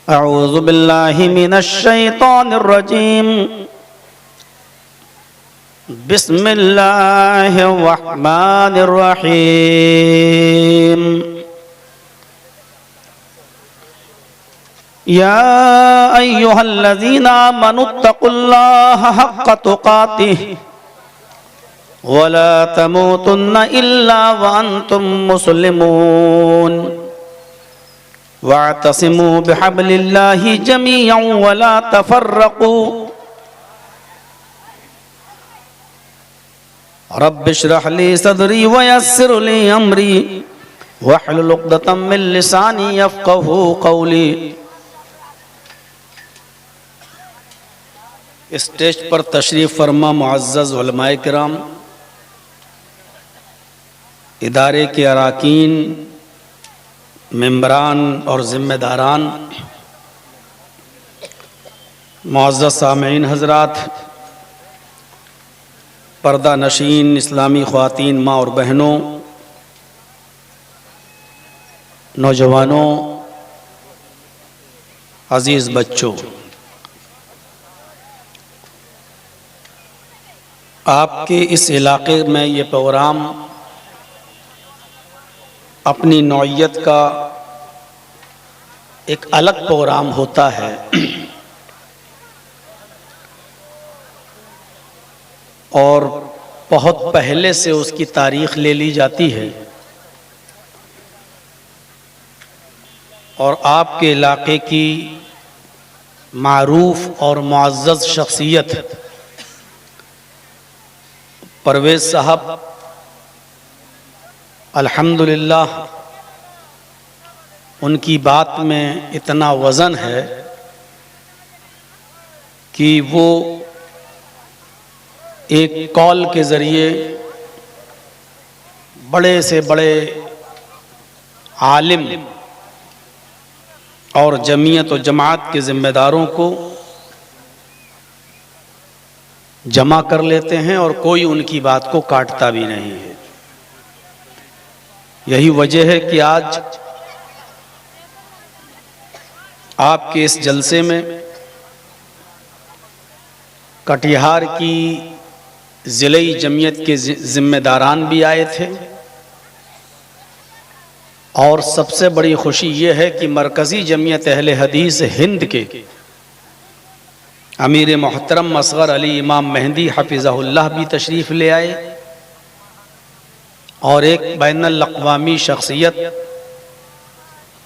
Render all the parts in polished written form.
अऊज़ु बिल्लाहि मिनश शैतानिर रजीम। बिस्मिल्लाहिर रहमानिर रहीम। या अय्युहल्लज़ीना आमनुत्तक़ुल्लाहा हक़्क़ तुक़ातिहि वला तमूतुन्ना इल्ला व अंतुम मुस्लिमून वअतसिमू बिहब्लिल्लाहि जमीअन वला तफर्रक़ू रब्बिश्रह ली सदरी वयस्सिर ली अमरी वहलुल उक़दतम मिन लिसानी यफ़क़हू क़ौली। स्टेज पर तशरीफ़ फरमा मुअज़्ज़ज़ उलमाए किराम, इदारे के अराकीन, मेंबरान और ज़िम्मेदारान, मुअज़्ज़ज़ सामईन हज़रात, पर्दा नशीन इस्लामी ख़वातीन, माँ और बहनों, नौजवानों, अज़ीज़ बच्चों, आपके इस इलाक़े में ये प्रोग्राम अपनी नौइयत का एक अलग प्रोग्राम होता है और बहुत पहले से उसकी तारीख़ ले ली जाती है और आपके इलाक़े की मारूफ़ और मुअज़्ज़ज़ शख्सियत परवेज़ साहब अल्हम्दुलिल्लाह उनकी बात में इतना वज़न है कि वो एक कॉल के ज़रिए बड़े से बड़े आलिम और जमीयत और जमात के ज़िम्मेदारों को जमा कर लेते हैं और कोई उनकी बात को काटता भी नहीं है। यही वजह है कि आज आपके इस जलसे में कटिहार की ज़िले जमीयत के ज़िम्मेदारान भी आए थे और सबसे बड़ी खुशी ये है कि मरकज़ी जमीयत अहले हदीस हिंद के अमीर मोहतरम असग़र अली इमाम मेहंदी हफ़िज़हुल्लाह भी तशरीफ़ ले आए और एक बैनुल अक़वामी शख्सियत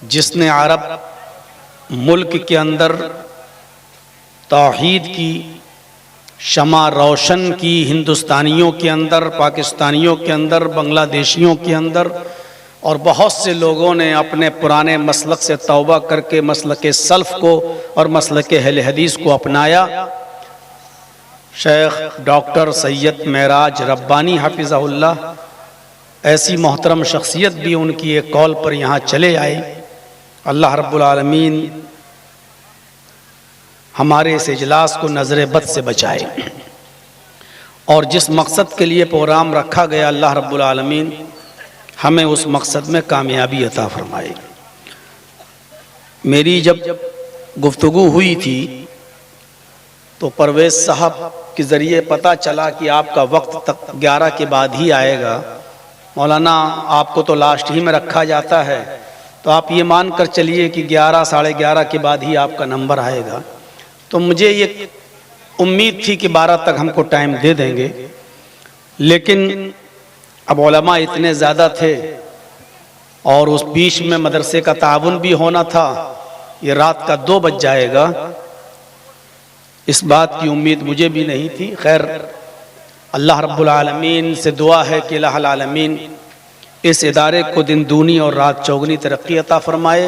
जिसने अरब मुल्क के अंदर तौहीद की शमा रोशन की, हिंदुस्तानियों के अंदर, पाकिस्तानियों के अंदर, बांग्लादेशियों के अंदर, और बहुत से लोगों ने अपने पुराने मसलक से तौबा करके मसलक सल्फ़ को और मसलक अहले हदीस को अपनाया। शेख डॉक्टर सैयद मेराज रब्बानी हफ़िज़हुल्लाह ऐसी मोहतरम शख्सियत भी उनकी एक कॉल पर यहाँ चले आए। अल्लाह रब्बुल आलमीन हमारे इस इजलास को नज़र बद से बचाए और जिस मकसद के लिए प्रोग्राम रखा गया अल्लाह रब्बुल आलमीन हमें उस मकसद में कामयाबी अता फरमाए। मेरी जब गुफ्तगू हुई थी तो परवेज़ साहब के ज़रिए पता चला कि आपका वक्त तक 11 के बाद ही आएगा। मौलाना आपको तो लास्ट ही में रखा जाता है, तो आप ये मान कर चलिए कि 11 साढ़े 11 के बाद ही आपका नंबर आएगा। तो मुझे ये उम्मीद थी कि 12 तक हमको टाइम दे देंगे, लेकिन अब उलमा इतने ज़्यादा थे और उस बीच में मदरसे का ताउन भी होना था। ये रात का 2 बज जाएगा, इस बात की उम्मीद मुझे भी नहीं थी। खैर, अल्लाह रब्बुल आलमीन से दुआ है कि अल्लाह आलमीन इस इदारे को दिन दूनी और रात चौगनी तरक्की अता फरमाए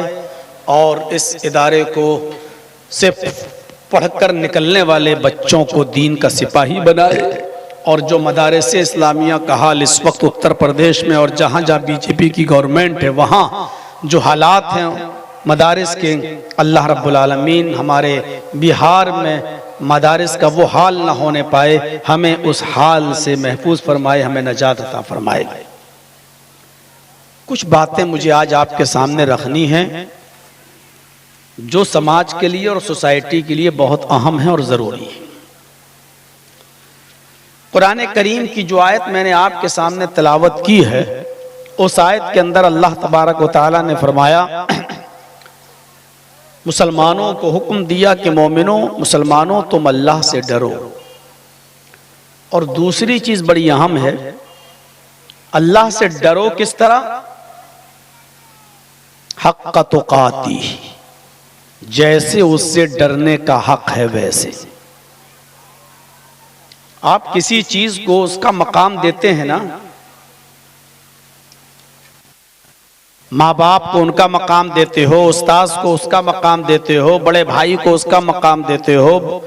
और इस इदारे को से पढ़कर निकलने वाले बच्चों को दीन का सिपाही बनाए और जो मदारिस इस्लामिया का हाल इस वक्त उत्तर प्रदेश में और जहाँ जहाँ बीजेपी की गवर्नमेंट है वहाँ जो हालात हैं मदारिस के, अल्लाह रब्बुल आलमीन हमारे बिहार में मदारिस का वो हाल ना होने पाए, हमें उस हाल से महफूज फरमाए, हमें नजात अता फरमाए। कुछ बातें मुझे आज आपके सामने रखनी हैं जो समाज के लिए और सोसाइटी के लिए बहुत अहम है और ज़रूरी है। कुरान करीम की जो आयत मैंने आपके सामने तिलावत की है, उस आयत के अंदर अल्लाह तबारक व तआला ने फरमाया, मुसलमानों को हुक्म दिया कि मोमिनों, मुसलमानों तुम अल्लाह से डरो। और दूसरी चीज बड़ी अहम है, अल्लाह से डरो किस तरह? हक़्क़ तुक़ाती, जैसे उससे डरने का हक है वैसे। आप किसी चीज को उसका मकाम देते हैं ना, माँ बाप को उनका मकाम देते हो, उस्ताद को उसका मकाम देते हो, बड़े भाई को उसका मकाम देते हो,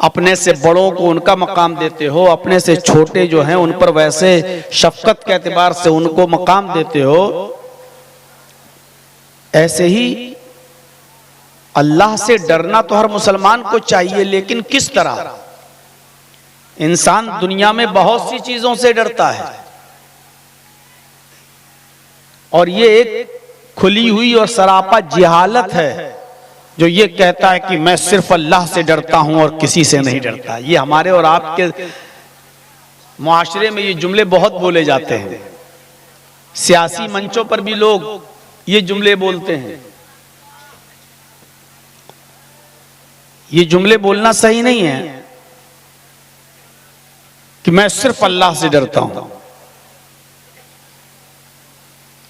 अपने से बड़ों को उनका मकाम देते हो, अपने से छोटे जो हैं उन पर वैसे शफकत के एतबार से उनको मकाम देते हो। ऐसे ही अल्लाह से डरना तो हर मुसलमान को चाहिए, लेकिन किस तरह? इंसान दुनिया में बहुत सी चीजों से डरता है, और ये एक खुली हुई और सरापा जिहालत है जो ये कहता है कि मैं सिर्फ अल्लाह से डरता हूं और किसी से नहीं डरता। ये हमारे और आपके मुआशरे में ये जुमले बहुत बोले जाते हैं। सियासी मंचों पर भी लोग ये जुमले बोलते हैं। ये जुमले बोलना सही नहीं है कि मैं सिर्फ अल्लाह से डरता हूं।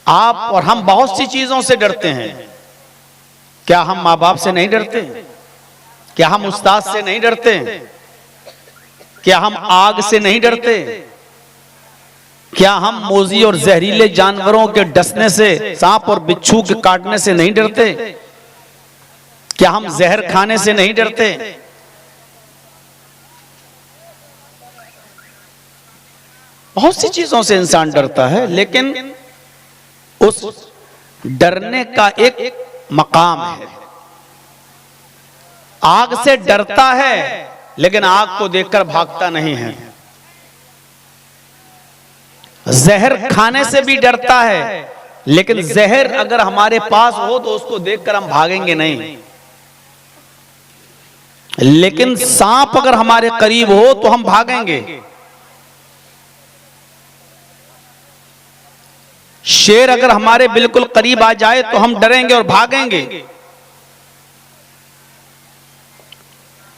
आप और हम बहुत सी चीजों से डरते हैं। क्या हम माँ बाप से नहीं डरते? क्या हम उस्ताद से नहीं डरते? क्या हम आग से नहीं डरते? क्या हम मोजी और जहरीले जानवरों के डसने से, सांप और बिच्छू के काटने से नहीं डरते? क्या हम जहर खाने से नहीं डरते? बहुत सी चीजों से इंसान डरता है, लेकिन उस डरने का एक मकाम है। आग से डरता है, लेकिन आग को देखकर भागता नहीं है। जहर खाने से भी डरता है, लेकिन जहर अगर हमारे पास हो तो उसको देखकर हम भागेंगे नहीं। लेकिन सांप अगर हमारे करीब हो तो हम भागेंगे। शेर अगर हमारे बिल्कुल करीब आ जाए तो हम डरेंगे और भागेंगे।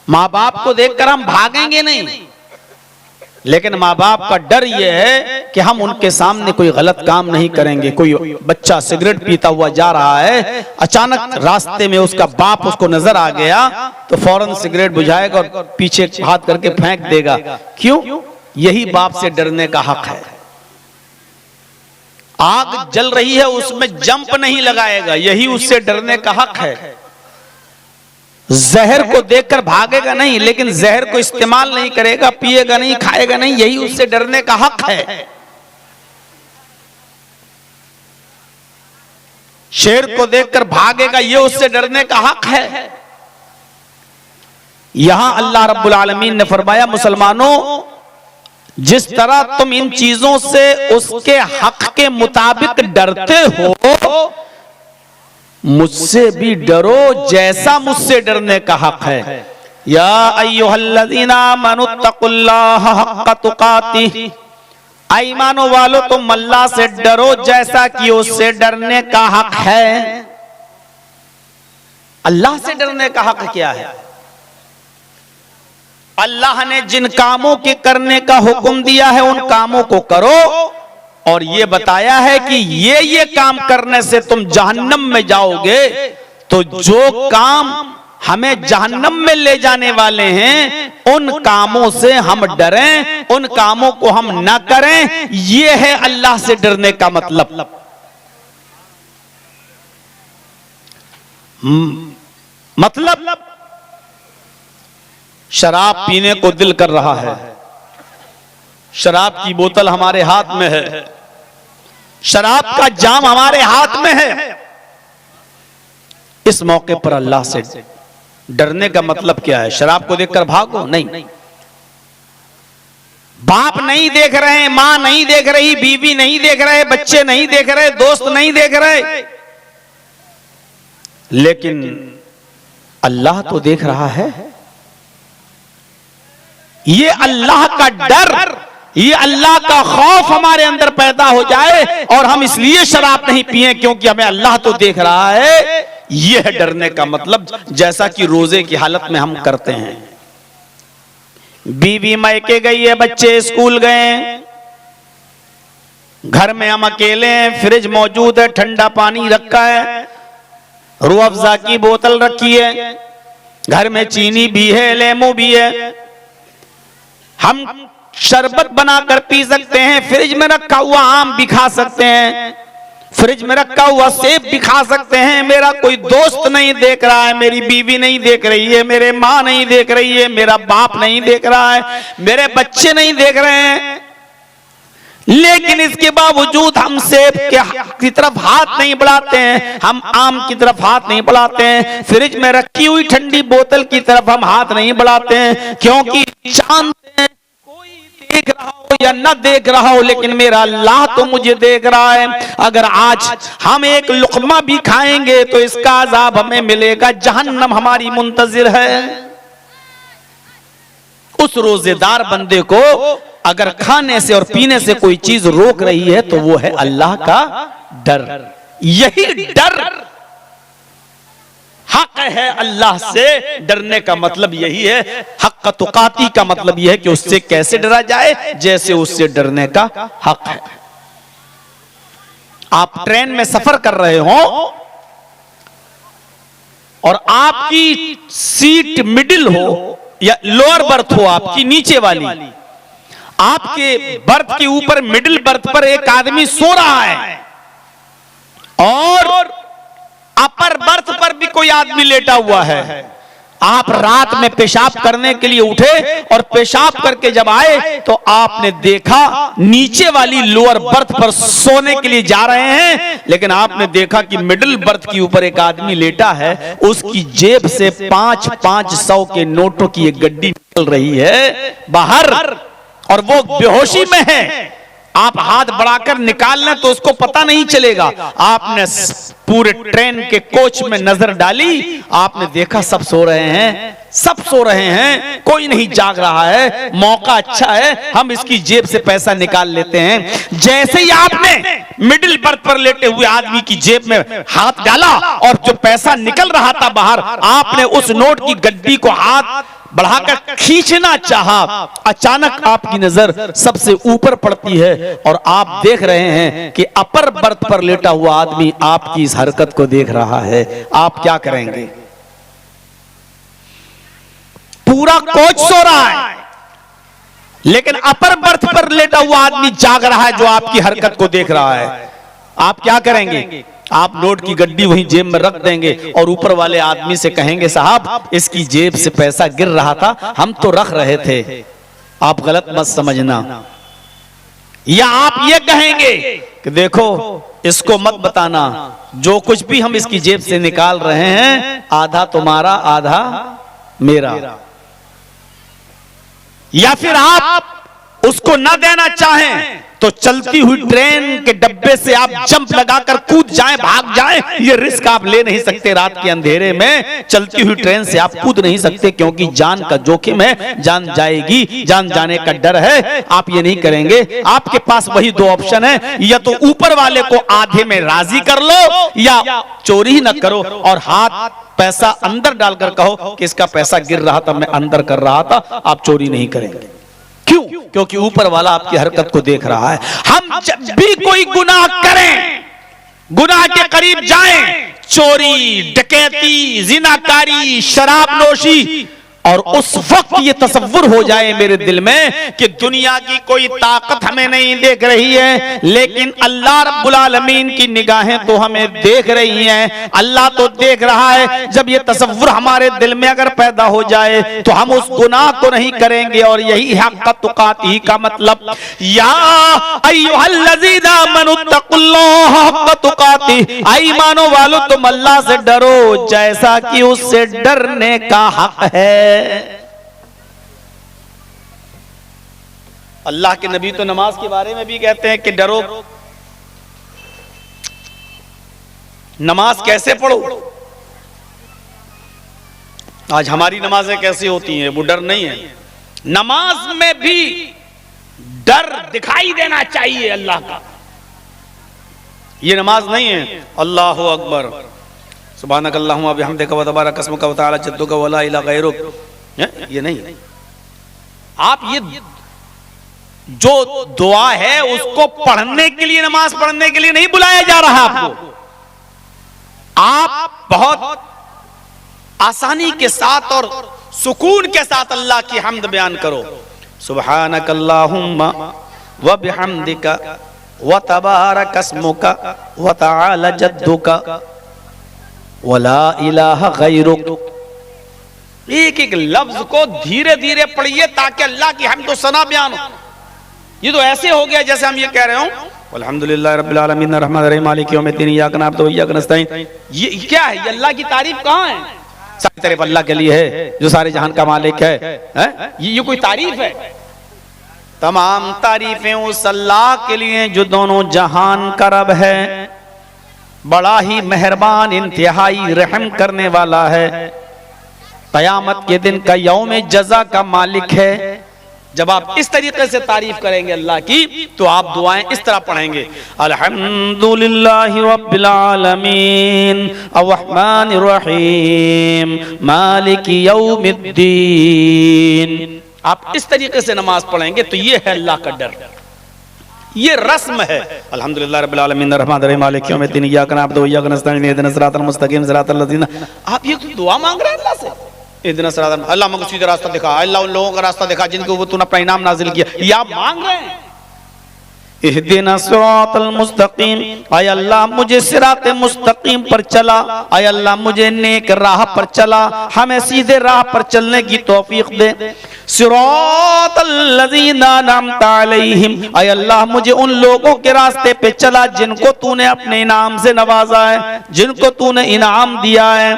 माँ बाप को देखकर हम भागेंगे नहीं, लेकिन माँ बाप का डर यह है कि हम उनके सामने कोई गलत काम नहीं करेंगे। कोई बच्चा सिगरेट पीता हुआ जा रहा है, अचानक रास्ते में उसका बाप उसको नजर आ गया तो फौरन सिगरेट बुझाएगा और पीछे हाथ करके फेंक देगा। क्यों? यही बाप से डरने का हक है। आग जल रही है, उसमें जंप नहीं लगाएगा, यही उससे डरने का हक है। जहर को देखकर भागेगा नहीं, लेकिन जहर को इस्तेमाल नहीं करेगा, पिएगा नहीं, खाएगा नहीं, यही उससे डरने का हक है। शेर को देखकर भागेगा, ये उससे डरने का हक है। यहां अल्लाह रब्बुल आलमीन ने फरमाया, मुसलमानों, जिस तरह तुम इन चीजों से उसके हक के मुताबिक डरते हो, मुझसे भी डरो जैसा मुझसे डरने का हक है। या अय्युहल्लज़ीना आमनुत्तकुल्लाह हक़्क़ तुक़ातिह, ईमानो वालो तुम अल्लाह से डरो जैसा कि उससे डरने का हक है। अल्लाह से डरने का हक क्या है? अल्लाह ने जिन कामों के करने का हुक्म दिया है उन कामों को करो, और ये बताया है कि ये काम करने से तुम जहन्नम में जाओगे। तो जो काम हमें जहन्नम में ले जाने वाले हैं उन कामों से हम डरें, उन कामों को हम ना करें। ये है अल्लाह से डरने का मतलब। मतलब शराब पीने को दिल कर रहा है, शराब की बोतल हमारे हाथ में है, शराब का जाम हमारे हाथ में है। इस मौके पर अल्लाह से डरने का मतलब क्या है? शराब को देखकर भागो? नहीं। बाप नहीं देख रहे, मां नहीं देख रही, बीवी नहीं देख रहे, बच्चे नहीं देख रहे, दोस्त नहीं देख रहे, लेकिन अल्लाह तो देख रहा है। ये अल्लाह का डर, ये अल्लाह का खौफ हमारे अंदर पैदा हो जाए और हम इसलिए शराब नहीं पिए क्योंकि हमें अल्लाह तो देख रहा है। यह है डरने का मतलब, जैसा कि रोजे की हालत में हम करते हैं। बीवी मायके गई है, बच्चे स्कूल गए, घर में हम अकेले हैं, फ्रिज मौजूद है, ठंडा पानी रखा है, रूह अफ़ज़ा की बोतल रखी है, घर में चीनी भी है, लेमू भी है, हम शरबत बनाकर पी सकते हैं, फ्रिज में रखा हुआ आम भी खा सकते हैं, फ्रिज में रखा हुआ सेब भी खा सकते हैं। मेरा कोई दोस्त नहीं देख रहा है, मेरी बीवी नहीं देख रही है, मेरे माँ नहीं देख रही है, मेरा बाप नहीं देख रहा है, मेरे बच्चे नहीं देख रहे हैं, लेकिन इसके बावजूद हम सेब की तरफ हाथ नहीं बढ़ाते हैं, हम आम की तरफ हाथ नहीं बढ़ाते हैं, फ्रिज में रखी हुई ठंडी बोतल की तरफ हम हाथ नहीं बढ़ाते हैं, क्योंकि जानते हैं कोई देख रहा हो या न देख रहा हो, लेकिन मेरा अल्लाह तो मुझे देख रहा है। अगर आज हम एक लुक़मा भी खाएंगे तो इसका अज़ाब हमें मिलेगा, जहन्नम हमारी मुंतज़िर है। उस रोजेदार बंदे को अगर खाने से और पीने से कोई चीज रोक रही है तो वो है अल्लाह का डर। यही डर हक है, अल्लाह से डरने का मतलब यही है। हक तुकाती का मतलब यह है कि उससे कैसे डरा जाए, जैसे उससे डरने का हक है। आप ट्रेन में सफर कर रहे हो और आपकी सीट मिडिल हो या लोअर बर्थ हो, आपकी नीचे वाली, आपके बर्थ के ऊपर मिडिल बर्थ पर एक आदमी सो रहा है और अपर बर्थ पर भी कोई आदमी लेटा हुआ है। आप रात में पेशाब करने के लिए उठे और पेशाब करके जब आए तो आपने देखा नीचे वाली लोअर बर्थ पर सोने के लिए जा रहे हैं, लेकिन आपने देखा कि मिडिल बर्थ के ऊपर एक आदमी लेटा है, उसकी जेब से 500 के नोटों की एक गड्डी निकल रही है बाहर और वो बेहोशी में है। आप हाथ बढ़ाकर निकाल लें तो उसको पता नहीं चलेगा। आपने पूरे ट्रेन के कोच में नजर डाली, आपने देखा सब सो रहे हैं, सब सो रहे हैं, कोई नहीं जाग रहा है, मौका अच्छा है, हम इसकी जेब से पैसा निकाल लेते हैं। जैसे ही आपने मिडिल बर्थ पर लेटे हुए आदमी की जेब में हाथ डाला और जो पैसा निकल रहा था बाहर, आपने उस नोट की गड्डी को हाथ बढ़ाकर खींचना चाहा, अचानक आपकी नजर सबसे ऊपर पड़ती है और आप देख रहे हैं कि अपर बर्थ पर लेटा हुआ आदमी आपकी इस हरकत को देख रहा है। आप क्या करेंगे? पूरा कोच सो रहा है लेकिन अपर बर्थ पर लेटा हुआ आदमी जाग रहा है जो आपकी हरकत को देख रहा है। आप क्या करेंगे? आप नोट की गड्डी वहीं जेब में रख देंगे और ऊपर वाले आदमी से कहेंगे, साहब इसकी जेब से पैसा गिर रहा था, हम तो रख रहे थे, आप गलत मत समझना। या आप ये कहेंगे कि देखो इसको मत बताना, जो कुछ भी हम इसकी जेब से निकाल रहे हैं आधा तुम्हारा आधा मेरा। या फिर आप उसको न देना चाहें तो चलती हुई ट्रेन के डब्बे से आप जंप लगाकर कूद जाएं, भाग जाएं, ये रिस्क आप ले नहीं सकते। रात के अंधेरे में चलती हुई ट्रेन से आप कूद नहीं सकते क्योंकि जान का जोखिम है, जान जाएगी, जान जाने का डर है। आप ये नहीं करेंगे। आपके पास वही दो ऑप्शन है, या तो ऊपर वाले को आधे में राजी कर लो या चोरी ही न करो और हाथ पैसा अंदर डालकर कहो कि इसका पैसा गिर रहा था, मैं अंदर कर रहा था। आप चोरी नहीं करेंगे। क्यों? क्योंकि ऊपर वाला आपकी हरकत को देख रहा है। हम जब भी कोई गुनाह करें, गुनाह के करीब जाएं, चोरी, डकैती, जिनाकारी, शराब नोशी, और उस वक्त ये तसव्वुर हो जाए मेरे दिल में कि दुनिया की कोई ताकत हमें नहीं देख रही है, लेकिन अल्लाह रब्बुल आलमीन की निगाहें तो हमें देख रही हैं, अल्लाह तो देख रहा है। जब ये तसव्वुर हमारे दिल में अगर पैदा हो जाए तो हम उस गुनाह को नहीं करेंगे। और यही हक़ तुक़ाती का मतलब, या अय्युहल्लज़ीना आमनुत्तक़ुल्लाह हक़्क़ तुक़ाती, ऐ ईमानो वालो तुम अल्लाह से डरो जैसा कि उससे डरने का हक है। अल्लाह के नबी तो नमाज के बारे में भी कहते हैं कि डरो, नमाज कैसे पढ़ो? आज हमारी नमाजें कैसी होती हैं, वो डर नहीं है। नमाज में भी डर दिखाई देना चाहिए अल्लाह का। ये नमाज नहीं है अल्लाहु अकबर सुब्हानक अल्लाहुम्मा बिहम्दिका व तबारक अस्मुका व तआला जद्दुका व ला इलाहा गैरुक, ये नहीं। आप ये जो दुआ है उसको पढ़ने के लिए, नमाज पढ़ने के लिए नहीं बुलाया जा रहा आपको। आप बहुत आसानी के साथ और सुकून के साथ अल्लाह की हम्द बयान करो। सुब्हानक अल्लाहुम्मा व बिहम्दिका व तबारक अस्मुका व तआला जद्दुका व ला इलाहा गैरुक। एक एक लफ्ज को धीरे धीरे पढ़िए ताकि अल्लाह की हम्द व सना बयान हो। ये तो ऐसे हो गया जैसे हम ये कह रहे हो अल्हम्दुलिल्लाह रब्बिल आलमीन अर्रहमानिर रहीम मालिक यौमिद्दीन इय्याका नअबुदु व इय्याका नस्तईन। ये क्या है? ये अल्लाह की तारीफ कहाँ है? सारी तारीफ अल्लाह के लिए है जो सारे जहान का मालिक है। ये कोई तारीफ है? तमाम तारीफें उस अल्लाह के लिए जो दोनों जहान का रब है, बड़ा ही मेहरबान इंतहाई रहम करने वाला है, कयामत के दिन का यौम जज़ा का मालिक है। जब आप इस तरीके से तारीफ करेंगे अल्लाह की तो आप दुआएं इस तरह पढ़ेंगे अल्हम्दुलिल्लाहि रब्बिल आलमीन अर्रहमानिर रहीम मालिकी यौमिद्दीन। आप इस तरीके से नमाज पढ़ेंगे तो ये है अल्लाह का डर, ये रस्म है। अल्हम्दुलिल्लाह रब्बिल आलमीन अर्रहमानिर रहीम मालिकी यौमिद्दीन इय्याका नअबुदु व इय्याका नस्तईन इहदिनस सिरातल मुस्तकीम सिरातल लज़ीना। आप ये दुआ मांग रहे हैं अल्लाह से, अल्लाह मुझे सीधा रास्ता दिखा, अल्लाह उन लोगों का रास्ता दिखा जिनको वो तूने अपना इनाम नाजिल किया, ये आप मांग रहे हैं। इहदिना सिरातल मुस्तकीम, आय अल्लाह मुझे सिरात मुस्तकीम पर चला, आय अल्लाह मुझे नेक राह पर चला, हमें सीधे राह पर चलने की तौफीक दे। सिरातल लज़ीना अनअमता अलैहिम, आय अल्लाह मुझे उन लोगों के रास्ते पे चला जिनको तूने अपने इनाम से नवाजा है, जिनको तूने इनाम दिया है।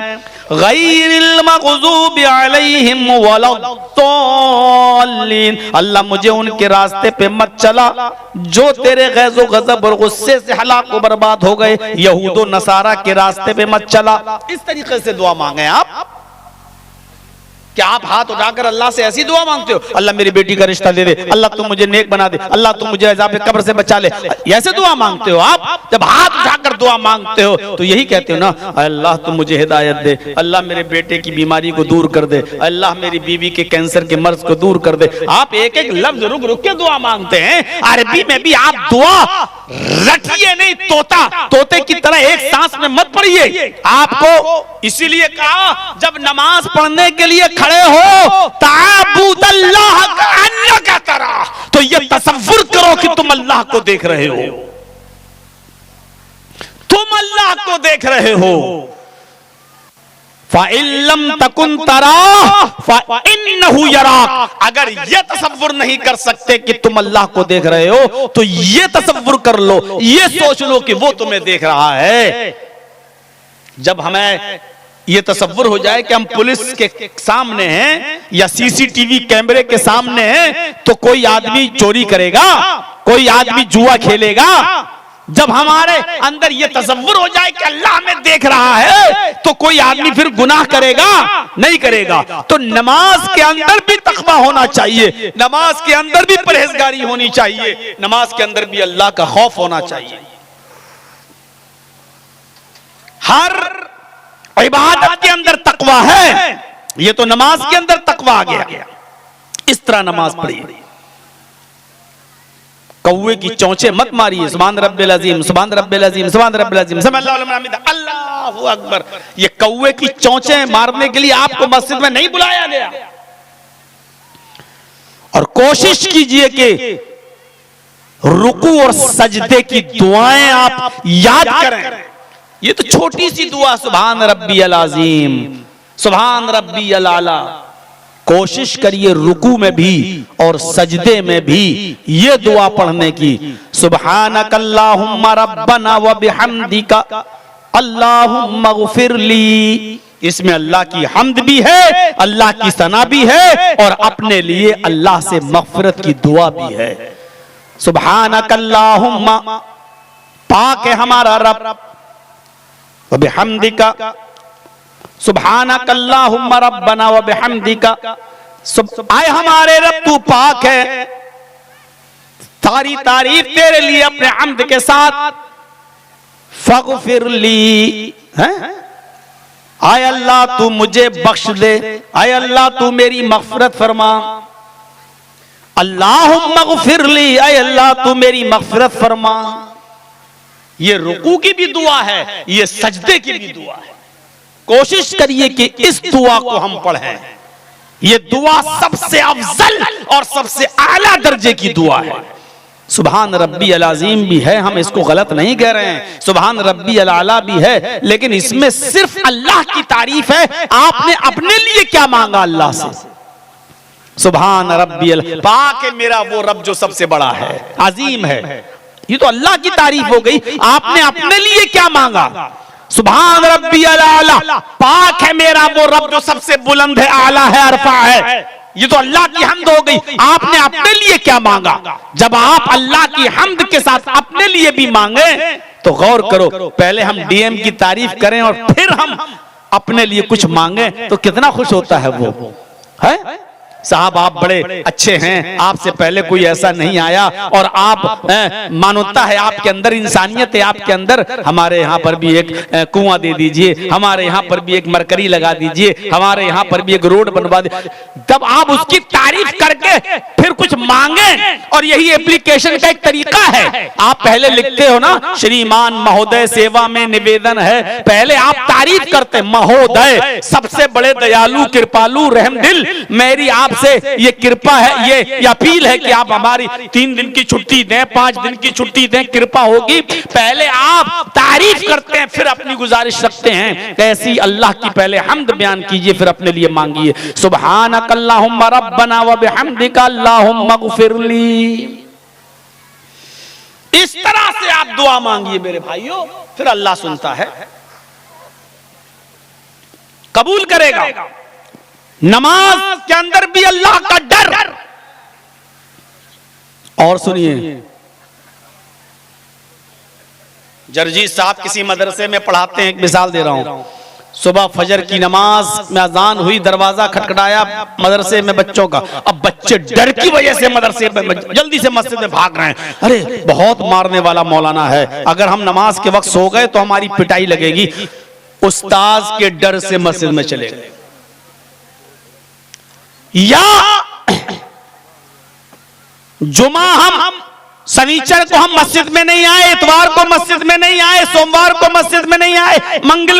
गैरिल मग़ज़ूबि अलैहिम वलद्दाल्लीन, अल्लाह मुझे उनके रास्ते पे मत चला जो तेरे गैज़ो गज़ब और गुस्से से हलाक व बर्बाद हो गए। यहूद व नसारा के रास्ते पे मत चला। इस तरीके से दुआ मांगे आप। क्या आप हाथ उठाकर अल्लाह से ऐसी दुआ मांगते हो? अल्लाह मेरी बेटी का रिश्ता दे दे, अल्लाह तुम मुझे नेक बना दे, अल्लाह तुम मुझे अज़ाब कब्र से बचा ले, ऐसे दुआ मांगते हो आप? जब हाथ उठाकर दुआ मांगते हो तो यही कहते हो ना, अल्लाह तुम मुझे हिदायत दे, अल्लाह मेरे बेटे की बीमारी को दूर कर दे, अल्लाह मेरी बीवी के कैंसर के मर्ज को दूर कर दे। आप एक एक लफ्ज रुक रुक के दुआ मांगते हैं। अरबी में भी आप दुआ रखिए नहीं, तोते की तरह एक सांस में मत पढ़िए। आपको इसीलिए कहा जब नमाज पढ़ने के लिए खड़े हो ताबूदल्लाह का अन्नका तरह, तो ये तसव्वुर करो कि तुम अल्लाह को देख रहे हो, तुम अल्लाह को देख रहे हो। फ़इल्लम तकुन तराह फ़इन्नहु यराक, अगर ये तसव्वुर नहीं कर सकते कि तुम अल्लाह को देख रहे हो तो ये तसव्वुर कर लो, ये सोच लो कि वो तुम्हें देख रहा है। जब हमें ये तसव्वुर हो जाए कि हम पुलिस के सामने हैं या सीसीटीवी कैमरे के सामने हैं, तो कोई आदमी चोरी करेगा, कोई आदमी जुआ खेलेगा। जब हमारे अंदर ये तसव्वुर हो जाए कि अल्लाह हमें देख रहा है तो कोई आदमी फिर गुनाह करेगा नहीं करेगा। तो नमाज के अंदर भी तक़वा होना चाहिए, नमाज के अंदर भी परहेजगारी होनी चाहिए, नमाज के अंदर भी अल्लाह का खौफ होना चाहिए। हर इबादत के अंदर तक़वा है, ये तो नमाज के अंदर तक़वा आ गया। इस तरह नमाज पढ़िए। कौवे की चोंचे मत मारिए, सुभान रब्बिल अज़ीम, सुभान रब्बिल अज़ीम, सुभान रब्बिल अज़ीम, अल्लाहु अकबर। ये कौवे की चोंचे मारने के लिए आपको मस्जिद में नहीं बुलाया गया। और कोशिश कीजिए कि रुकू और सजदे की दुआएं आप याद करें। ये तो छोटी सी दुआ, सुभान रब्बियल अज़ीम, सुभान रब्बियल आला। कोशिश करिए रुकू में भी और सजदे में भी ये दुआ पढ़ने की। सुब्हानक अल्लाहुम्मा रब्बना व बिहम्दिका अल्लाहुम्मा ग़फ़िरली। इसमें अल्लाह की हम्द भी है, अल्लाह की सना भी है और अपने लिए अल्लाह से मग़फ़िरत की दुआ भी है। सुब्हानक अल्लाहुम्मा, पाक है हमारा रब, व बिहम्दिका, सुब्हानक अल्लाहुम्मा रब्बना व बिहम्दिका, आए हमारे रब तू पाक है, सारी तारीफ तेरे लिए अपने हम्द के साथ। फगफिर ली, आए अल्लाह तू मुझे बख्श दे, आए अल्लाह तू मेरी मग़फ़िरत फरमा। अल्लाहुम्मा गफ़िर ली, आए अल्लाह तू मेरी मग़फ़िरत फरमा। ये रुकू की भी दुआ है, ये सजदे की भी दुआ है। कोशिश करिए कि इस दुआ को हम पढ़ें। ये दुआ सबसे अफजल और सबसे आला दर्जे की दुआ है। सुभान रब्बी अल अज़ीम भी है, हम इसको गलत नहीं कह रहे हैं, सुभान रब्बी अल आला भी है, लेकिन इसमें सिर्फ अल्लाह की तारीफ है। आपने अपने लिए क्या मांगा अल्लाह से? सुभान रब्बी अल, पाक है मेरा वो रब जो सबसे बड़ा है, अजीम है। ये तो अल्लाह की तारीफ हो गई। आपने अपने लिए क्या मांगा? सुभान रब्बी अल आला, पाक है मेरा वो रब जो सबसे बुलंद है, आला है, अरफा है। ये तो अल्लाह की हम्द हो गई। आपने अपने लिए क्या मांगा? जब आप अल्लाह की हम्द के साथ अपने लिए भी मांगे तो गौर करो, पहले हम डीएम की तारीफ करें और फिर हम अपने लिए कुछ मांगे तो कितना खुश होता है वो, है? साहब आप बड़े अच्छे हैं, आपसे पहले कोई ऐसा नहीं आया और आप मानवता है आपके अंदर, इंसानियत है आपके अंदर, हमारे यहाँ पर भी एक कुआं दे दीजिए, हमारे यहाँ पर भी एक मरकरी लगा दीजिए, हमारे यहाँ पर भी एक रोड बनवा दीजिए। तब आप उसकी तारीफ करके फिर कुछ मांगे, और यही एप्लीकेशन का एक तरीका है। आप पहले लिखते हो ना, श्रीमान महोदय सेवा में निवेदन है, पहले आप तारीफ करते, महोदय सबसे बड़े दयालु कृपालु रहमदिल, मेरी आप से ये कृपा है, ये अपील है कि आप हमारी 3 दिन की छुट्टी दें, 5 दिन की छुट्टी दें, कृपा होगी। पहले आप तारीफ करते हैं, फिर अपनी गुजारिश रखते हैं। ऐसी अल्लाह की पहले हम्द बयान कीजिए, फिर अपने लिए मांगिए। सुब्हानक अल्लाहुम्मा रब्बना व बिहम्दिका अल्लाहुम्मा गफ़िर ली। इस तरह से आप दुआ मांगिए मेरे भाइयों, फिर अल्लाह सुनता है, कबूल करेगा। नमाज के अंदर भी अल्लाह का डर। और सुनिए, जर्जी साहब किसी मदरसे में पढ़ाते हैं, एक मिसाल दे रहा हूं। सुबह फजर की नमाज में अजान हुई, दरवाजा खटखटाया मदरसे में बच्चों का। अब बच्चे डर की वजह से मदरसे में जल्दी से मस्जिद में भाग रहे हैं। अरे बहुत मारने वाला मौलाना है, अगर हम नमाज के वक्त सो गए तो हमारी पिटाई लगेगी। उस्ताद के डर से मस्जिद में चले गए। या जुमा हम शनिचर को हम मस्जिद में नहीं आए, इतवार को मस्जिद में नहीं आए, सोमवार को मस्जिद में नहीं आए, मंगल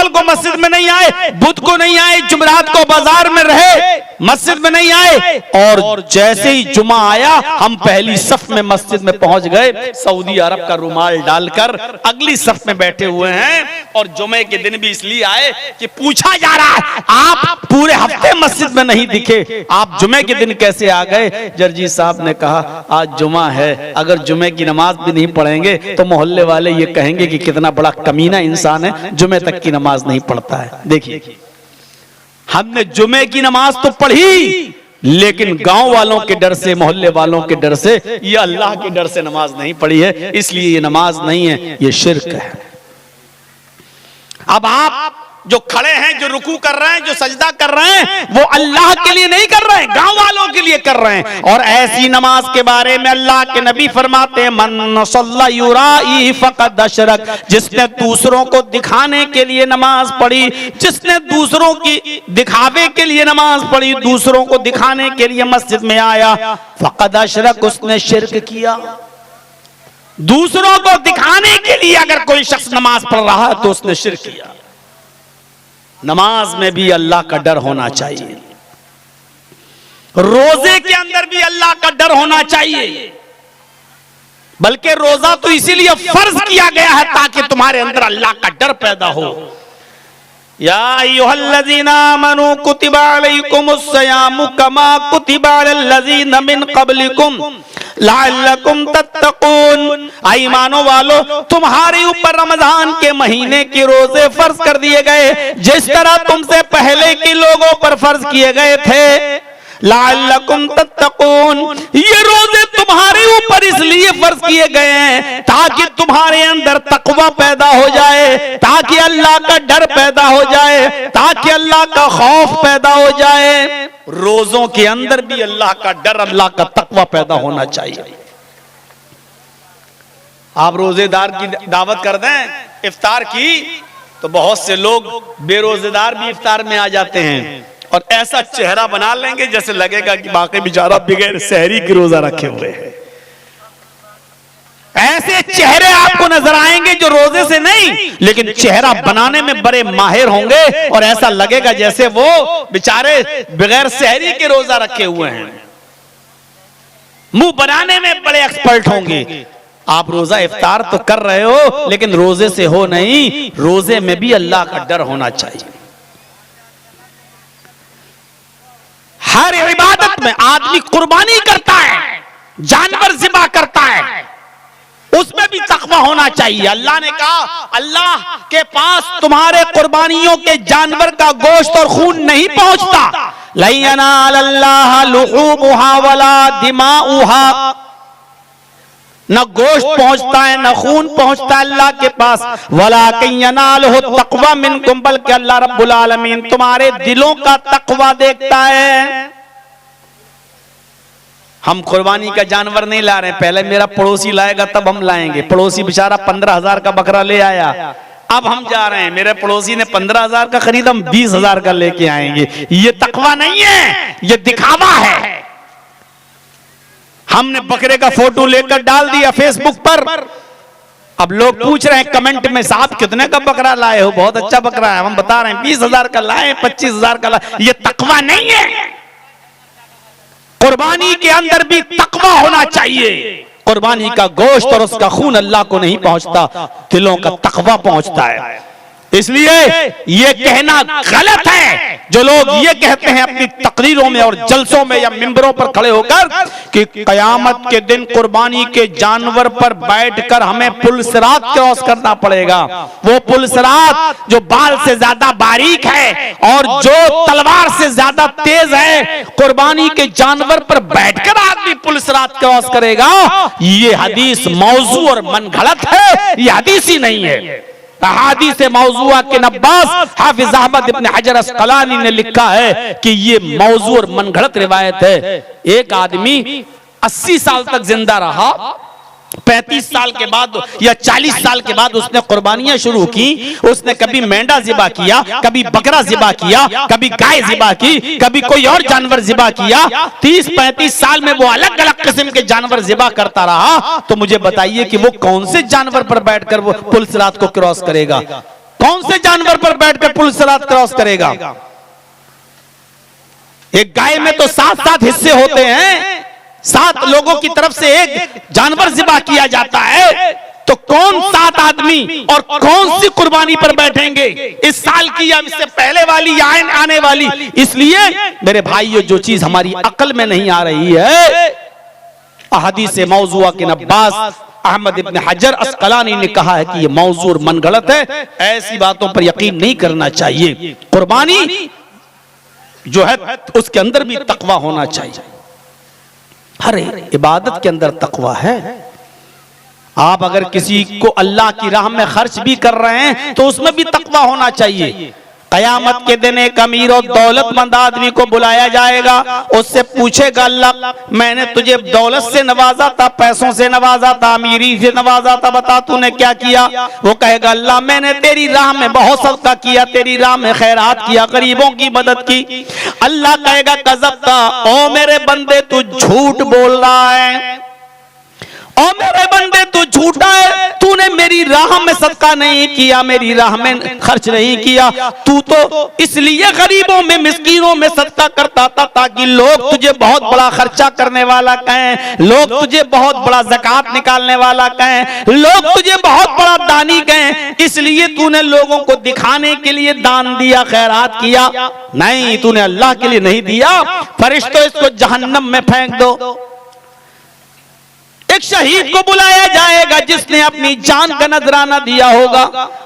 को मस्जिद में नहीं आए, बुध को नहीं आए, जुमरात को बाजार में रहे, मस्जिद में नहीं आए, और जैसे ही जुमा आया हम पहली सफ में मस्जिद में पहुंच गए, सऊदी अरब का रुमाल डालकर अगली सफ में बैठे हुए हैं। और जुमे के दिन भी इसलिए आए कि पूछा जा रहा है आप पूरे हफ्ते मस्जिद में नहीं दिखे, आप जुमे के दिन कैसे आ गए? जर्जी साहब ने कहा आज जुमा है, अगर जुमे की नमाज भी नहीं पढ़ेंगे तो मोहल्ले वाले ये कहेंगे कि कितना बड़ा कमीना इंसान है, जुमे तक की नमाज नहीं पढ़ता है। देखिए, हमने जुमे की नमाज तो पढ़ी, लेकिन गांव वालों के डर से, मोहल्ले वालों के डर से, ये अल्लाह के डर से नमाज नहीं पढ़ी है, इसलिए ये नमाज नहीं है, ये शिर्क है। अब आप जो खड़े हैं, जो रुकू कर रहे हैं, जो सजदा कर रहे हैं, वो अल्लाह के लिए नहीं कर रहे हैं, गांव वालों के लिए कर रहे हैं। और ऐसी नमाज के बारे में अल्लाह के नबी फरमाते हैं, मन सल्ला युराई फक़द अशरक, जिसने दूसरों को दिखाने के लिए नमाज पढ़ी, जिसने दूसरों की दिखावे के लिए नमाज पढ़ी, दूसरों को दिखाने के लिए मस्जिद में आया, फक़द अशरक, उसने शिर्क किया। दूसरों को दिखाने के लिए अगर कोई शख्स नमाज पढ़ रहा है तो उसने शिर्क किया। नमाज में भी अल्लाह का डर होना चाहिए, रोजे के अंदर भी अल्लाह का डर होना चाहिए, बल्कि रोजा तो इसीलिए फर्ज किया गया है ताकि तुम्हारे अंदर अल्लाह का डर पैदा हो। या अय्युहल्लज़ीना आमनू कुतिबा अलैकुमुस्सियामु कमा कुतिबा अलल्लज़ीना मिन क़ब्लिकुम लअल्लकुम तत्तक़ून। ईमानो वालो, तुम्हारे ऊपर रमजान के महीने के रोजे फर्ज कर दिए गए, जिस तरह तुमसे पहले के लोगों पर फर्ज किए गए थे। लअल्लकुम तत्तकून, ये रोजे तुम्हारे ऊपर इसलिए फर्ज किए गए हैं ताकि तुम्हारे अंदर तकवा पैदा हो जाए, ताकि अल्लाह का डर पैदा हो जाए, ताकि अल्लाह का खौफ पैदा हो जाए। रोजों के अंदर भी अल्लाह का डर, अल्लाह का तकवा पैदा होना चाहिए। आप रोजेदार की दावत कर दें इफ्तार की तो बहुत से लोग बेरोजेदार भी इफ्तार में आ जाते हैं और ऐसा चेहरा बना लेंगे जैसे लगेगा कि बाकी बेचारा बगैर सहरी की रोजा रखे हुए हैं। ऐसे चेहरे आपको नजर आएंगे जो रोजे से नहीं लेकिन चेहरा बनाने में बड़े माहिर होंगे और ऐसा लगेगा जैसे वो बेचारे बगैर सहरी के रोजा रखे हुए हैं। मुंह बनाने में बड़े एक्सपर्ट होंगे। आप रोजा इफ्तार तो कर रहे हो लेकिन रोजे से हो नहीं, रोजे में भी अल्लाह का डर होना चाहिए। हर इबादत में आदमी कुर्बानी करता है, जानवर ज़िबा करता है, उसमें भी तकवा होना चाहिए। अल्लाह ने कहा अल्लाह के पास तुम्हारे कुर्बानियों के जानवर का गोश्त और खून नहीं पहुंचता। ला यनालल्लाह लुहूमुहा वला दिमाउहा, न गोश्त पहुंचता है न खून पहुंचता है अल्लाह के पास। वलाकिन यनालहु तक़वा मिनकुम, बल्कि अल्लाह रब्बुल आलमीन तुम्हारे दिलों का तकवा देखता है। हम कुर्बानी का जानवर नहीं ला रहे हैं, पहले मेरा पड़ोसी लाएगा तब हम लाएंगे। पड़ोसी बेचारा 15,000 का बकरा ले आया, अब हम जा रहे हैं, मेरे पड़ोसी ने 15,000 का खरीदा, हम 20,000 का लेके आएंगे। ये तकवा नहीं है, ये दिखावा है। हमने बकरे का फोटो लेकर डाल दिया फेसबुक पर, अब लोग पूछ रहे हैं कमेंट में साहब कितने का बकरा लाए हो, बहुत अच्छा बकरा है। हम बता रहे हैं 20,000 का लाए, 25,000 का लाए। ये तकवा नहीं है। कुर्बानी के अंदर भी तकवा होना चाहिए। कुर्बानी का गोश्त और उसका खून अल्लाह को नहीं पहुंचता, दिलों का तकवा पहुंचता है। इसलिए ये कहना गलत है जो लोग ये कहते हैं अपनी तकरीरों में और जलसों में या मिंबरों पर खड़े होकर कि कयामत के दिन कुर्बानी के जानवर पर बैठकर हमें पुल सिरात क्रॉस करना पड़ेगा। वो पुल सिरात जो बाल से ज्यादा बारीक है और जो तलवार से ज्यादा तेज है, कुर्बानी के जानवर पर बैठकर आदमी पुल सिरात क्रॉस करेगा। ये हदीस मौजू और मनगढ़ंत है, ये हदीस ही नहीं है। अहादीस मौजूआ के नब्बास हाफिज अहमद इब्न हजर अस्कलानी ने लिखा है कि ये मौजू और मनगढ़ंत रिवायत है। एक आदमी 80 साल तक जिंदा रहा, 35 साल के बाद या 40 साल के बाद उसने कुर्बानियां शुरू की। उसने कभी मेंढा ज़िबा किया, कभी बकरा ज़िबा किया, कभी गाय ज़िबा की, कभी कोई और जानवर ज़िबा किया। 30-35 साल में वो अलग अलग किस्म के जानवर ज़िबा करता रहा। तो मुझे बताइए कि वो कौन से जानवर पर बैठकर वो पुल सिरात को क्रॉस करेगा? कौन से जानवर पर बैठकर पुल सिरात क्रॉस करेगा? एक गाय में तो 7-7 हिस्से होते हैं, 7 लोगों की तरफ से एक जानवर ज़िबा किया जाता है। तो कौन 7 आदमी और कौन सी कुर्बानी पर बैठेंगे? इस साल की या इससे पहले वाली या आने वाली? इसलिए मेरे भाइयों, जो चीज हमारी अकल में नहीं आ रही है, अहादीस मौजूआ के नब्बास अहमद इब्न हजर अस्कलानी ने कहा है कि ये मौजू और मनगढ़ंत है। ऐसी बातों पर यकीन नहीं करना चाहिए। कुर्बानी जो है उसके अंदर भी तकवा होना चाहिए। हर इबादत के अंदर तकवा है। आप अगर किसी को अल्लाह की राह में खर्च भी कर रहे हैं तो उसमें भी तकवा होना चाहिए। कयामत के दिन एक अमीर और दौलतमंद आदमी को बुलाया जाएगा, उससे पूछेगा अल्लाह मैंने तुझे दौलत से नवाजा था, पैसों से नवाजा था, अमीरी से नवाजा था, बता तूने क्या किया? वो कहेगा अल्लाह मैंने तेरी राह में बहुत सदका किया, तेरी राह में खैरात किया, गरीबों की मदद की। अल्लाह कहेगा कज़ब्ता, ओ मेरे बंदे तू झूठ बोल रहा है, ओ मेरे बंदे तू झूठा है, तूने मेरी राह में सदका नहीं किया, मेरी राह में खर्च नहीं किया। तू तो इसलिए गरीबों में मिस्कीनों में सदका करता था ताकि लोग तुझे बहुत बड़ा खर्चा करने वाला कहें, लोग तुझे बहुत बड़ा ज़कात निकालने वाला कहें, लोग तुझे बहुत बड़ा दानी कहें। इसलिए तूने लोगों को दिखाने के लिए दान दिया, खैरात किया। नहीं, तूने अल्लाह के लिए नहीं दिया। फरिश्तों इसको जहन्नम में फेंक दो। एक शहीद को बुलाया जाएगा जिसने अपनी जान का नजराना दिया होगा।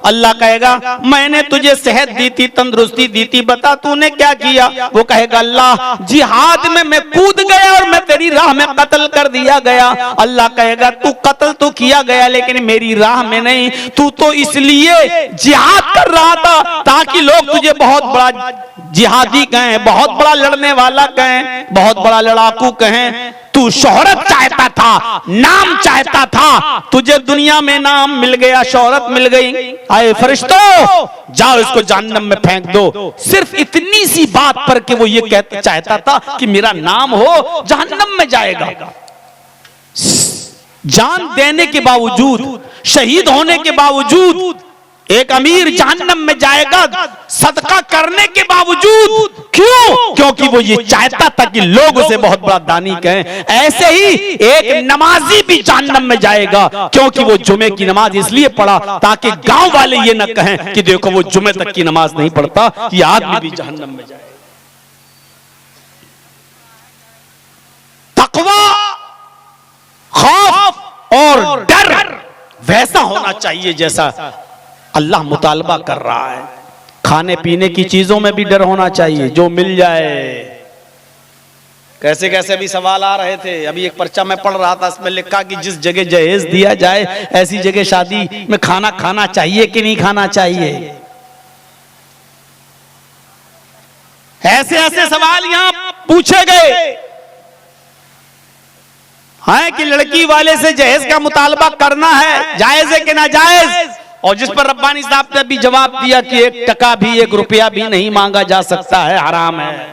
अल्लाह कहेगा मैंने तुझे सेहत दी थी, तंदुरुस्ती दी थी, बता तूने क्या किया? वो कहेगा अल्लाह जिहाद में मैं कूद गया और मैं तेरी राह में कत्ल कर दिया गया। अल्लाह कहेगा तू कत्ल तो किया गया लेकिन मेरी राह में नहीं, तू तो इसलिए जिहाद कर रहा था ताकि लोग तुझे बहुत बड़ा जिहादी कहें, बहुत बड़ा लड़ने वाला कहें, बहुत बड़ा लड़ाकू कहें। तू शोहरत चाहता था, नाम चाहता था, तुझे दुनिया में नाम मिल गया, शोहरत मिल गई। आए फरिश्तों जाओ इसको जहन्नम में फेंक दो। सिर्फ इतनी सी बात पर कि वो ये कहता चाहता था कि मेरा नाम हो, जहन्नम में जाएगा। जान देने के बावजूद, शहीद होने के बावजूद एक अमीर जहन्नम में जाएगा सदका करने के बावजूद। क्यों? क्योंकि वो ये चाहता था कि लोग उसे बहुत बड़ा दानी कहें। ऐसे ही एक नमाजी भी जहन्नम में जाएगा क्योंकि वो जुमे की नमाज इसलिए पढ़ा ताकि गांव वाले ये न कहें कि देखो वो जुमे तक की नमाज नहीं पढ़ता, ये आदमी भी जहन्नम में जाएगा। तकवा, खौफ और डर वैसा होना चाहिए जैसा अल्लाह मुतालबा कर रहा है। खाने पीने की चीजों में भी डर होना चाहिए, जो मिल जाए। कैसे कैसे भी सवाल आ रहे थे। अभी एक पर्चा में पढ़ रहा था, इसमें लिखा कि जिस जगह जहेज दिया जाए ऐसी जगह शादी में खाना खाना चाहिए कि नहीं खाना चाहिए। ऐसे ऐसे सवाल यहां पूछे गए हैं कि लड़की वाले से जहेज का मुतालबा करना है, जायज है कि ना जायज। और जिस पर रब्बानी साहब ने भी जवाब दिया कि 1 टका भी 1 रुपया भी नहीं मांगा जा सकता है, हराम है।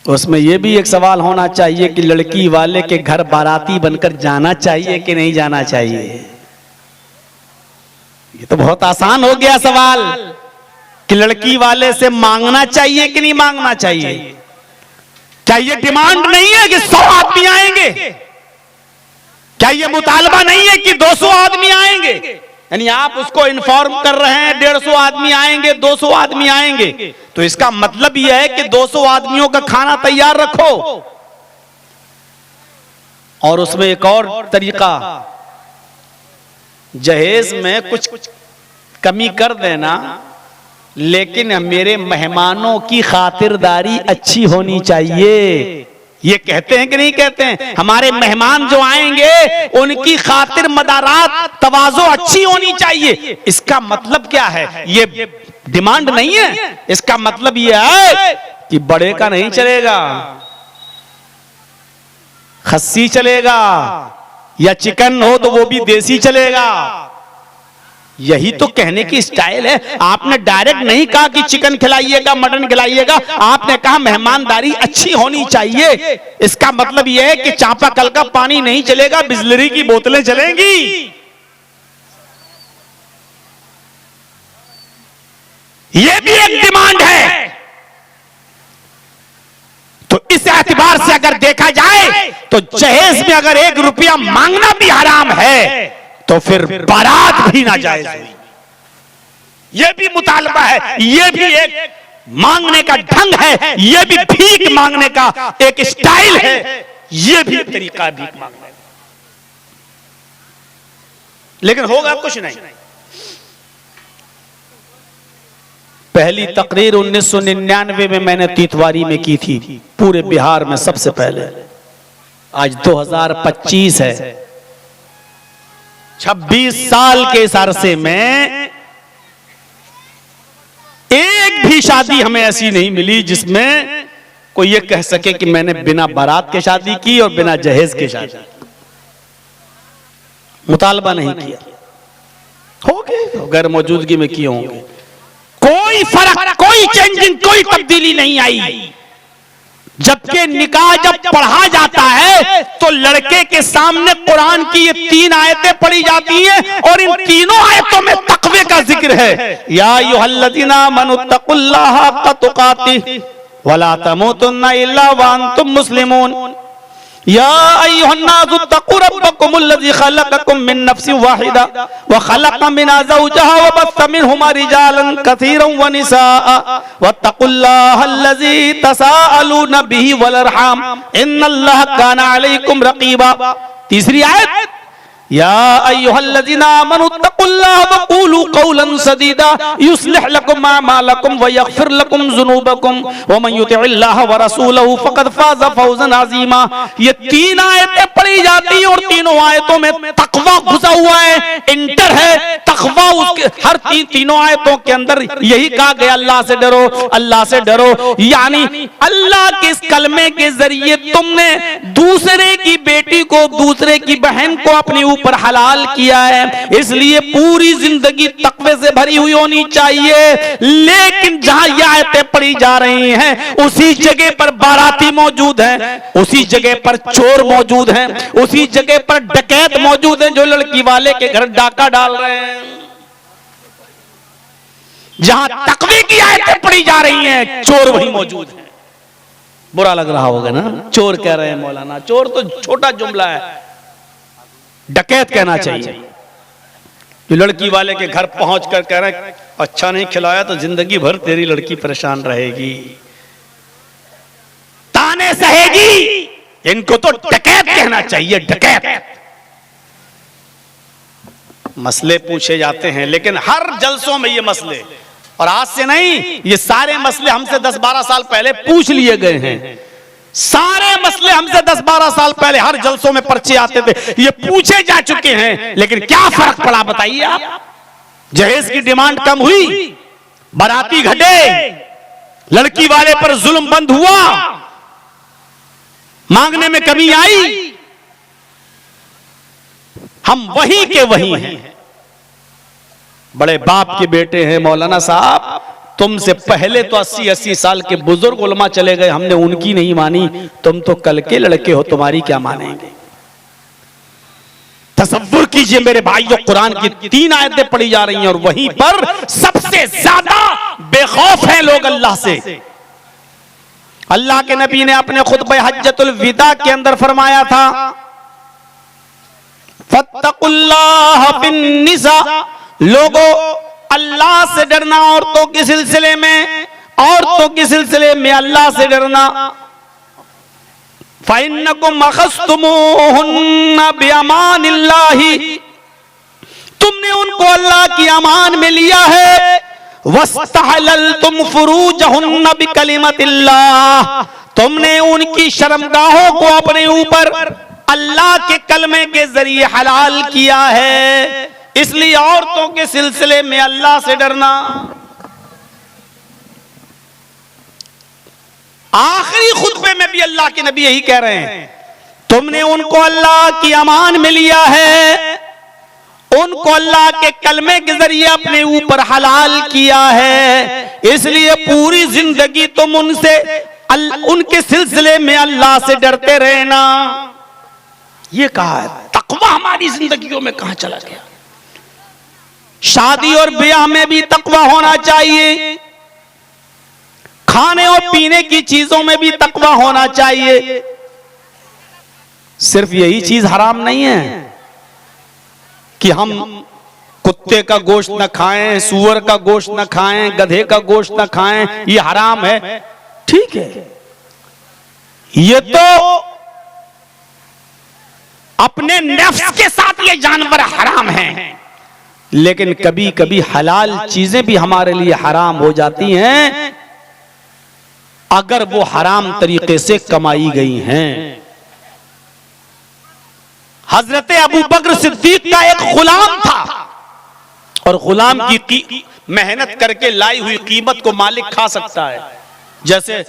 उसमें यह भी एक सवाल होना चाहिए कि लड़की वाले के घर बाराती बनकर जाना चाहिए कि नहीं जाना चाहिए। ये तो बहुत आसान हो गया सवाल कि लड़की वाले से मांगना चाहिए कि नहीं मांगना चाहिए। क्या ये डिमांड नहीं है कि 100 आदमी आएंगे? क्या ये मुतालबा नहीं है कि 200 आदमी आएंगे? यानी आप उसको इन्फॉर्म कर रहे हैं 150 आदमी आएंगे, 200 आदमी आएंगे, तो इसका मतलब यह है कि 200 आदमियों का खाना तैयार रखो। और उसमें एक और तरीका, जहेज में कुछ कमी कर देना, लेकिन मेरे मेहमानों की खातिरदारी अच्छी होनी चाहिए। ये कहते हैं कि नहीं कहते हैं? हमारे मेहमान जो आएंगे उनकी खातिर मदारात तवाज़ो अच्छी होनी चाहिए। इसका मतलब क्या है? ये डिमांड नहीं है। इसका मतलब ये है कि बड़े का नहीं चलेगा, खस्सी चलेगा, या चिकन हो तो वो भी देसी चलेगा। यही तो कहने की स्टाइल है। आपने डायरेक्ट नहीं कहा कि चिकन खिलाइएगा, मटन खिलाइएगा, आपने कहा मेहमानदारी अच्छी होनी चाहिए। इसका मतलब यह है कि चापाकल का पानी नहीं चलेगा, बिस्लरी की बोतलें चलेंगी। यह भी एक डिमांड है। तो इस एतबार से अगर देखा जाए तो जहेज में अगर 1 रुपया मांगना भी हराम है तो फिर बारात भी ना जायज हुई। यह भी मुतालबा है, यह भी एक मांगने का ढंग है, यह भी भीख मांगने का एक स्टाइल है, यह भी एक तरीका है भीख मांगने का। लेकिन होगा कुछ नहीं। पहली तकरीर 1999 में मैंने तीतवारी में की थी, पूरे बिहार में सबसे पहले। आज 2025 है। 26 साल के इस अरसे में एक भी शादी हमें ऐसी नहीं मिली जिसमें कोई ये कह सके कि मैंने बिना बारात के शादी की और बिना जहेज के शादी की। मुतालबा नहीं किया, होंगे गैर मौजूदगी में किए होंगे। कोई फर्क, कोई चेंजिंग, कोई तब्दीली नहीं आई। जबकि निकाह जब पढ़ा जाता है तो लड़के के सामने कुरान की ये 3 आयतें पढ़ी जाती हैं और इन तीनों आयतों में तक़वे का जिक्र है। या अय्युहल्लज़ीना आमनुत्तक़ुल्लाह हक़्क़ तुक़ातिह वला तमूतुन्ना इल्ला व अंतुम मुस्लिमून। या अय्युहन्नासु तक़ू रब्बकुमुल्लज़ी ख़लक़कुम मिन नफ़्सिन वाहिदा व ख़लक़ मिन्हा ज़ौजहा व बस्स मिनहुमा रिजालन कसीरन व निसाअ वत्तक़ुल्लाहल्लज़ी तसाअलूना बिही वल अरहाम इन्नल्लाहा काना अलैकुम रक़ीबा। तीसरी आयत, या अय्युहल्लज़ीना आमनू तक़ुल्लाह व क़ूलू क़ौलन सदीदा युस्लिह लकुम अअमालकुम व यग़फ़िर लकुम ज़ुनूबकुम व मन युतिइल्लाह व रसूलहु फ़क़द फ़ाज़ फ़ौज़न अज़ीमा। ये तीन आयतें पढ़ी जाती हैं और तीनों आयतों में तक़वा घुसा हुआ है, इंटर है तक़वा। उसके हर तीनों आयतों के अंदर यही कहा गया अल्लाह से डरो, अल्लाह से डरो। यानी अल्लाह के इस कलमे के जरिए तुमने दूसरे की बेटी को, दूसरे की बहन को अपने पर हलाल किया है, इसलिए पूरी जिंदगी तक़वे से भरी हुई होनी चाहिए। लेकिन जहां ये आयतें पढ़ी जा रही हैं उसी जगह पर बाराती मौजूद हैं, उसी जगह पर चोर मौजूद हैं, उसी जगह पर डकैत मौजूद हैं जो लड़की वाले के घर डाका डाल रहे हैं। जहां तक़वे की आयतें पढ़ी जा रही हैं चोर वहीं मौजूद हैं। बुरा लग रहा होगा ना, चोर कह रहे हैं मौलाना, चोर तो छोटा जुमला है, डकैत कहना चाहिए। जो लड़की वाले के घर पहुंचकर कह रहे हैं अच्छा नहीं खिलाया तो जिंदगी भर तेरी लड़की परेशान रहेगी, ताने सहेगी, इनको तो डकैत कहना चाहिए, डकैत। मसले पूछे जाते हैं लेकिन हर जलसों में ये मसले, और आज से नहीं, ये सारे मसले हमसे 10-12 साल पहले पूछ लिए गए हैं। सारे मसले हमसे 10-12 साल पहले हर जलसों में पर्चे आते थे, ये पूछे जा चुके हैं। लेकिन क्या फर्क पड़ा बताइए आप? जहेज की डिमांड कम हुई, बाराती घटे, लड़की वाले पर जुल्म बंद हुआ, मांगने में कमी आई, हम वही के वही हैं। बड़े बाप के बेटे हैं मौलाना साहब, तुमसे पहले तो 80-80 साल के बुजुर्ग उलमा चले गए, हमने उनकी नहीं मानी, तुम तो कल के लड़के हो, तुम्हारी क्या मानेंगे? तसव्वुर कीजिए मेरे भाइयों, कुरान की 3 आयतें पढ़ी जा रही हैं और वहीं पर सबसे ज्यादा बेखौफ हैं लोग अल्लाह से। अल्लाह के नबी ने अपने खुतबे हज्जतुल विदा के अंदर फरमाया था, फत्तकुल्लाह बिन्निसा, लोगों अल्लाह से डरना औरतों के सिलसिले में, औरतों के सिलसिले में अल्लाह से डरना। फ़इन्नकुम अख़ज़्तुमूहुन्ना बिअमानिल्लाहि, तुमने उनको अल्लाह की अमान में लिया है। वस्तहललतुम फ़ुरूजहुन्ना बिकलिमतिल्लाह, तुमने उनकी शर्मगाहों को अपने ऊपर अल्लाह के कलमे के जरिए हलाल किया है। इसलिए औरतों के सिलसिले में अल्लाह से डरना। आखिरी खुतबे में भी अल्लाह के नबी यही कह रहे हैं, तुमने उनको अल्लाह की अमान में लिया है, उनको अल्लाह के कलमे के जरिए अपने ऊपर हलाल किया है, इसलिए पूरी जिंदगी तुम उनसे उनके सिलसिले में अल्लाह से डरते रहना। ये कहा है। तकवा हमारी जिंदगियों में कहां चला गया? शादी और ब्याह में भी तकवा होना चाहिए, खाने और पीने की चीजों में भी तकवा होना चाहिए। सिर्फ यही चीज हराम नहीं है कि हम कुत्ते का गोश्त न खाएं, सूअर का गोश्त न खाएं, गधे का गोश्त न खाएं, ये हराम है, ठीक है। ये तो अपने नफ्स के साथ ये जानवर हराम हैं, लेकिन कभी कभी हलाल चीजें भी हमारे लिए हराम हो जाती हैं अगर वो हराम तरीके से कमाई गई हैं। हजरत अबू बकर सिद्दीक का एक गुलाम था और गुलाम की मेहनत करके लाई हुई कीमत को मालिक खा सकता है। जैसे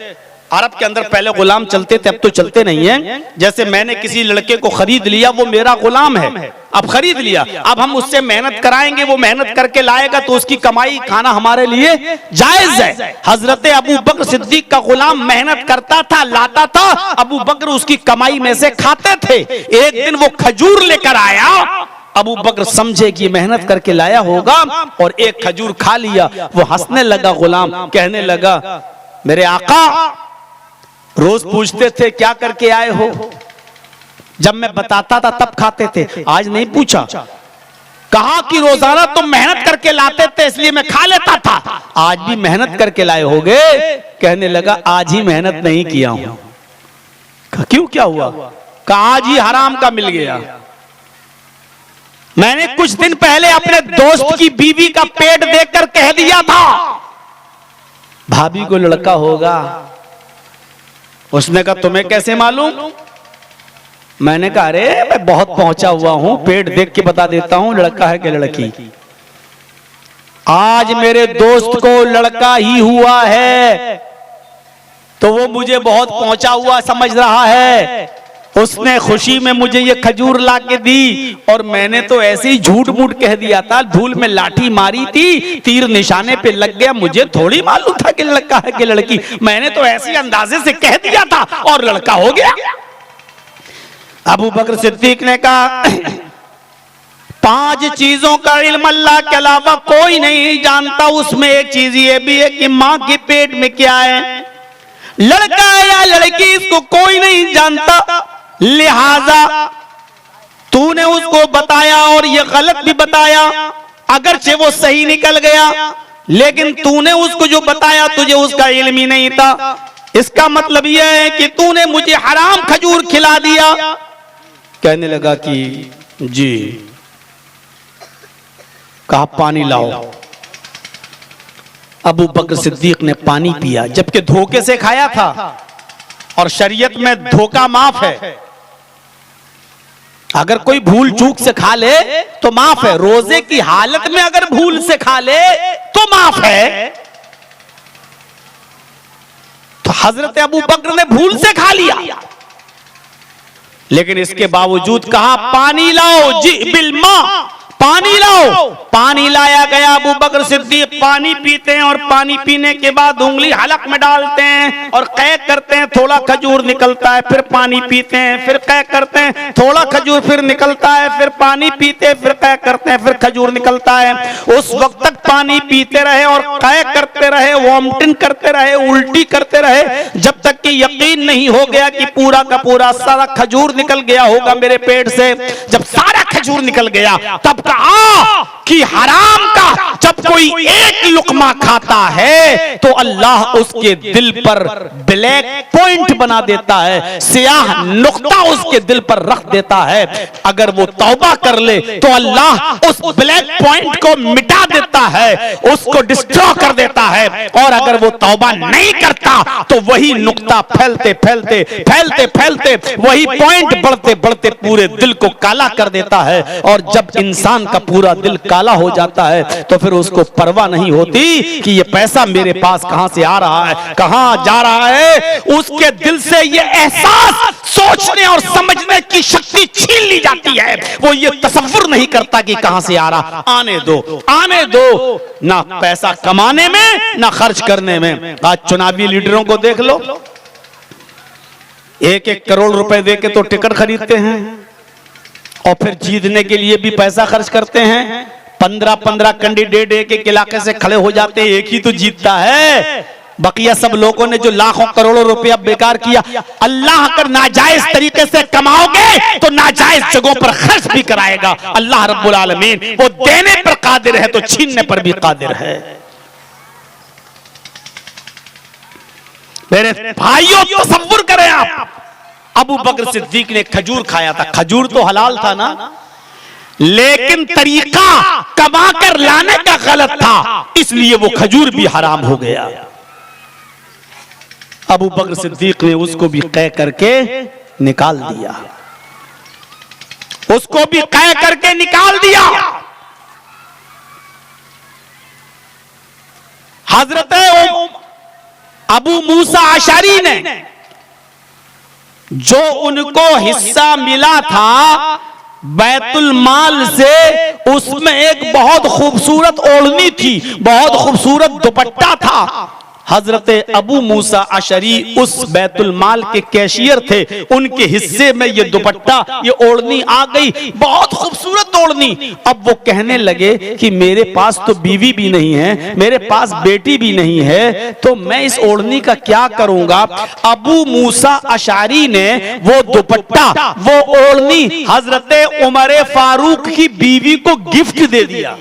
अरब के अंदर पहले गुलाम चलते थे, अब तो चलते नहीं हैं। जैसे मैंने किसी लड़के को खरीद लिया, वो मेरा गुलाम है, अब खरीद लिया, अब हम उससे मेहनत कराएंगे, वो मेहनत करके लाएगा तो उसकी कमाई खाना हमारे लिए जायज है। हजरत अबू बकर सिद्दीक का गुलाम मेहनत करता था, लाता था, अबू बकर उसकी कमाई में से खाते थे। एक दिन वो खजूर लेकर आया, अबू बकर समझे कि मेहनत करके लाया होगा और एक खजूर खा लिया। वो हंसने लगा, गुलाम कहने लगा, मेरे आका रोज पूछते थे क्या करके आए हो, जब मैं बताता था तब खाते थे, आज नहीं पूछा। कहा कि रोजाना तुम मेहनत करके लाते थे इसलिए मैं खा लेता था, आज भी मेहनत करके लाए होगे? कहने लगा आज ही मेहनत नहीं किया हूं। क्यों, क्या हुआ? कहा आज ही हराम का मिल गया। मैंने कुछ दिन पहले अपने दोस्त की बीवी का पेट देखकर कह दिया था भाभी को लड़का होगा। उसने कहा तुम्हें कैसे मालूम? मैंने कहा अरे मैं बहुत पहुंचा हुआ हूं, पेट देख के बता देता हूं लड़का है कि लड़की। आज मेरे दोस्त को लड़का ही हुआ है तो वो मुझे बहुत पहुंचा हुआ समझ रहा है। उसने खुशी में मुझे ये खजूर ला के दी और मैंने तो ऐसे ही झूठ मूठ कह दिया था, धूल में लाठी मारी थी, तीर निशाने पे लग गया। मुझे थोड़ी मालूम था कि लड़का है कि लड़की, मैंने तो ऐसे अंदाजे से कह दिया था और लड़का हो गया। अबू बकर सिद्दीक ने कहा 5 चीजों का इल्म अल्लाह के अलावा कोई नहीं जानता, उसमें एक चीज ये भी है कि मां के पेट में क्या है, लड़का है या लड़की, इसको कोई नहीं जानता। लिहाजा तूने उसको बताया और ये गलत भी बताया, अगरचे वो सही निकल गया, लेकिन तूने उसको जो बताया तुझे उसका इल्म ही नहीं था। इसका मतलब यह है कि तूने मुझे हराम खजूर खिला दिया। कहने लगा कि जी। कहा पानी लाओ। अबू बकर सिद्दीक ने पानी पिया, जबकि धोखे से खाया था और शरीयत में धोखा माफ है। अगर कोई भूल चूक से खा ले तो माफ है, रोजे की हालत में अगर भूल से खा ले तो माफ है। तो हजरत अबू बकर ने भूल से खा लिया, लेकिन इसके बावजूद कहा पानी लाओ। जी बिल्मा, पानी लाओ। पानी लाया गया। अबू बकर सिद्दीक पानी पीते हैं और पानी पीने के बाद उंगली हलक में डालते हैं और कै करते हैं, थोड़ा खजूर निकलता है, फिर पानी पीते हैं, फिर कै करते हैं, थोड़ा खजूर फिर निकलता है, फिर पानी पीते हैं, फिर कै करते हैं, फिर खजूर निकलता है। उस वक्त तक पानी पीते रहे और कै करते रहे, वॉमिटिंग करते रहे, उल्टी करते रहे, जब तक कि यकीन नहीं हो गया कि पूरा का पूरा सारा खजूर निकल गया होगा मेरे पेट से। जब सारा खजूर निकल गया तब कहा कि हराम का जब कोई एक लुकमा खाता है तो अल्लाह उसके दिल पर ब्लैक पॉइंट बना देता है, स्याह नुक्ता उसके दिल पर रख देता है। अगर वो तौबा कर ले तो अल्लाह उस ब्लैक पॉइंट को मिटा देता है, उसको डिस्ट्रॉय कर देता है। और अगर वो तौबा नहीं करता तो वही नुक्ता फैलते फैलते फैलते फैलते वही पॉइंट बढ़ते बढ़ते पूरे दिल को काला कर देता है। और जब इंसान का पूरा दिल काला हो जाता है तो फिर उसको परवाह नहीं होती कि ये पैसा मेरे पास कहां से आ रहा है, कहां जा रहा है। उसके दिल से ये एहसास, सोचने और समझने की शक्ति छीन ली जाती है। वो ये तसव्वुर नहीं करता कि कहां से आ रहा, आने दो, आने दो। ना पैसा कमाने में ना खर्च करने में। आज चुनावी लीडरों को देख लो, 1-1 करोड़ रुपए देके तो टिकट खरीदते हैं और फिर जीतने के लिए भी पैसा खर्च करते हैं। 15-15 कैंडिडेट एक इलाके से खड़े हो जाते हैं, एक ही तो जीतता है। बकिया सब लोगों ने जो लाखों करोड़ों रुपया बेकार किया। अल्लाह अगर नाजायज तरीके से कमाओगे तो नाजायज जगहों पर खर्च भी कराएगा। अल्लाह रब्बुल आलमीन वो देने पर कादिर है तो छीनने पर भी कादिर है। मेरे भाइयों तसव्वुर करें आप, अबू बकर सिद्दीक ने खजूर खाया था। खजूर तो हलाल था ना, लेकिन तरीका कमा कर लाने का गलत था, इसलिए वो खजूर भी हराम हो गया। अबू बकर सिद्दीक ने उसको भी कै करके निकाल दिया, उसको भी कै करके निकाल दिया। हजरत अबू मूसा अशरी ने जो उनको हिस्सा मिला था बैतुल माल से, उसमें एक बहुत खूबसूरत ओढ़नी थी, बहुत खूबसूरत दुपट्टा था। हजरत अबू मूसा अशरी उस बैतुल माल के कैशियर थे, उनके हिस्से में ये दुपट्टा, ये ओढ़नी आ गई। बहुत खूबसूरत ओढ़नी। अब वो कहने लगे कि मेरे पास तो बीवी भी नहीं है, मेरे पास बेटी भी नहीं है, तो मैं इस ओढ़नी का क्या करूंगा। अबू मूसा अशारी ने वो दुपट्टा, वो ओढ़नी हजरत उमर फारूक की बीवी को गिफ्ट दे दिया।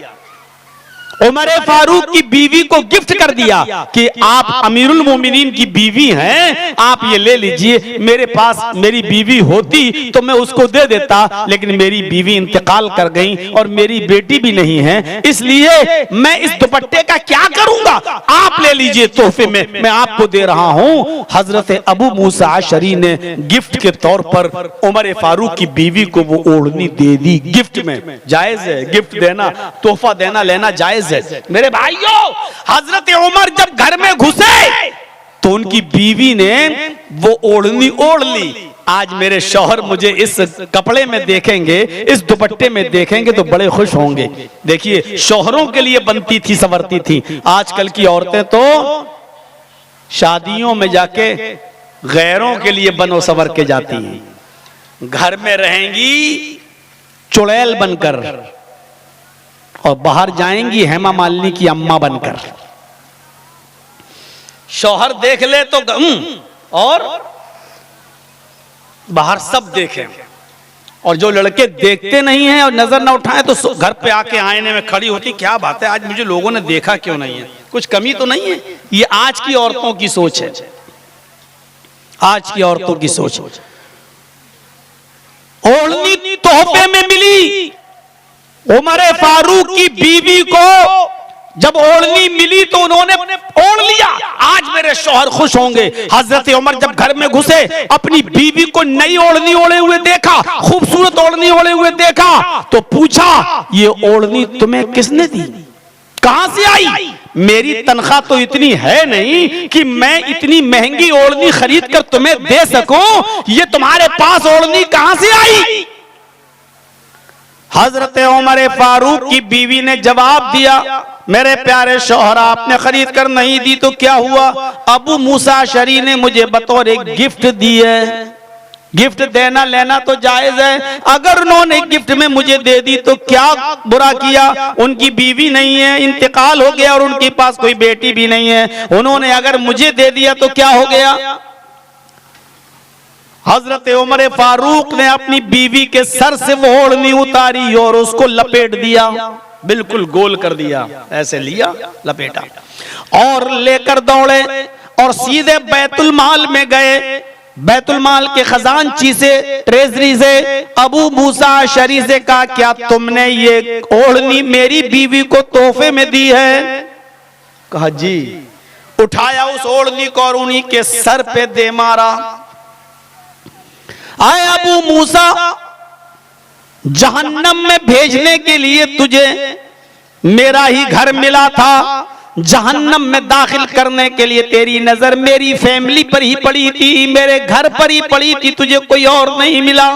उमर फारूक की बीवी को गिफ्ट कर दिया कि आप अमीरुल मोमिनीन की बीवी हैं, आप ये ले लीजिए। मेरे पास मेरी बीवी होती तो मैं उसको दे देता, लेकिन मेरी बीवी इंतकाल कर गई और मेरी बेटी भी नहीं है, इसलिए मैं इस दुपट्टे का क्या करूंगा, आप ले लीजिए तोहफे में, मैं आपको दे रहा हूं। हजरत अबू मूसा अशरी ने गिफ्ट के तौर पर उमर फारूक की बीवी को वो ओढ़नी दे दी गिफ्ट में। जायज है गिफ्ट देना, तोहफा देना लेना जायज है। मेरे भाइयों, हजरत उमर जब घर में घुसे तो उनकी बीवी ने वो ओढ़नी ओढ़ ली। आज मेरे शौहर मुझे इस कपड़े में देखेंगे, इस दुपट्टे में देखेंगे तो बड़े खुश होंगे। देखिए, शौहरों के लिए बनती थी, संवरती थी। आजकल की औरतें तो शादियों में जाके गैरों के लिए बनो संवर के जाती हैं। घर में रहेंगी चुड़ैल बनकर और बाहर जाएंगी हेमा मालिनी की अम्मा बनकर। शौहर देख ले तो और बाहर सब देखें, और जो लड़के देखते नहीं हैं और नजर ना उठाएं तो घर पे आके आईने में खड़ी होती, क्या बात है आज मुझे लोगों ने देखा क्यों नहीं है, कुछ कमी तो नहीं है। ये आज की औरतों की सोच है, आज की औरतों की सोच। ओढ़नी तोहफे में मिली उमर फारूक की बीवी को, जब ओढ़नी मिली तो उन्होंने ओढ़ लिया। आज मेरे शौहर खुश होंगे। हजरत उमर जब घर में घुसे, अपनी बीवी को नई ओढ़नी ओढ़े हुए देखा, खूबसूरत ओढ़नी ओढ़े हुए देखा, तो पूछा ये ओढ़नी तुम्हें किसने दी, कहां से आई। मेरी तनख्वाह तो इतनी है नहीं कि मैं इतनी महंगी ओढ़नी खरीद कर तुम्हें दे सकूं, ये तुम्हारे पास ओढ़नी कहां से आई। हजरत उमर फारूक की बीवी ने जवाब दिया, मेरे प्यारे शौहर आपने खरीद कर नहीं दी तो क्या हुआ, अबू मूसा अशरी ने मुझे बतौर एक गिफ्ट दी है। गिफ्ट देना लेना तो जायज है, अगर उन्होंने गिफ्ट में मुझे दे दी तो क्या बुरा किया। उनकी बीवी नहीं है, इंतकाल हो गया और उनके पास कोई बेटी भी नहीं है, उन्होंने अगर मुझे दे दिया तो क्या हो गया। हजरत उमर फारूक ने अपनी बीवी के सर से वो ओढ़नी उतारी और उसको लपेट दिया, बिल्कुल गोल कर दिया, ऐसे लिया लपेटा और लेकर दौड़े और सीधे बैतुल माल में गए। बैतुल माल के खजानची से, ट्रेजरी से अबू मूसा अशरी से कहा, क्या तुमने ये ओढ़नी मेरी बीवी को तोहफे में दी है। कहा जी। उठाया उस ओढ़नी को और उन्हीं के सर पे दे मारा। आए अबू मूसा, जहन्नम में भेजने के लिए तुझे मेरा ही घर मिला था, जहन्नम में दाखिल करने के लिए तेरी नजर मेरी फैमिली पर ही पड़ी थी, मेरे घर पर ही पड़ी थी, तुझे कोई और नहीं मिला।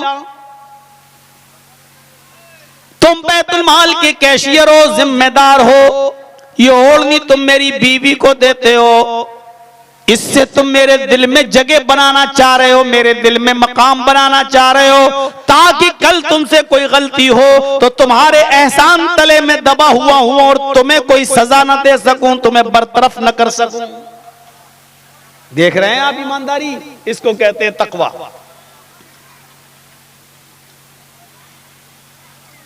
तुम बैतुल माल के कैशियर हो, जिम्मेदार हो, ये ओढ़नी तुम मेरी बीवी को देते हो, इससे तुम मेरे दिल में जगह बनाना चाह रहे हो, मेरे दिल में मकाम बनाना चाह रहे हो, ताकि कल तुमसे कोई गलती हो तो तुम्हारे एहसान तले में दबा हुआ हूं और तुम्हें कोई सजा न दे सकूं, तुम्हें बरतरफ न कर सकूं। देख रहे हैं आप ईमानदारी, इसको कहते हैं तकवा।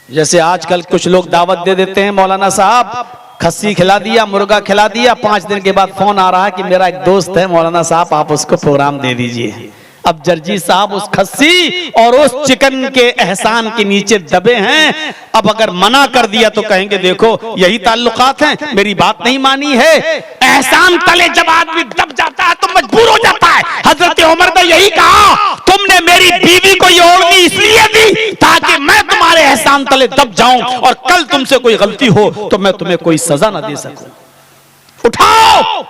जैसे आजकल कुछ लोग दावत दे देते हैं, मौलाना साहब खस्सी खिला दिया, मुर्गा खिला दिया, 5 दिन के बाद फोन आ रहा है कि मेरा एक दोस्त है मौलाना साहब आप उसको प्रोग्राम दे दीजिए। अब जर्जी साहब उस खस्सी और उस चिकन के एहसान के नीचे दबे हैं। अब अगर मना कर दिया तो कहेंगे देखो यही ताल्लुकात हैं, मेरी बात नहीं मानी है। एहसान तले जब आदमी दब जाता है तो मजबूर हो जाता है। हजरत उमर ने यही कहा, तुमने मेरी बीवी को ये ओढ़नी इसलिए दी ताकि मैं तुम्हारे एहसान तले दब जाऊं और कल तुमसे कोई गलती हो तो मैं तुम्हें कोई सजा ना दे सकूं। उठाओ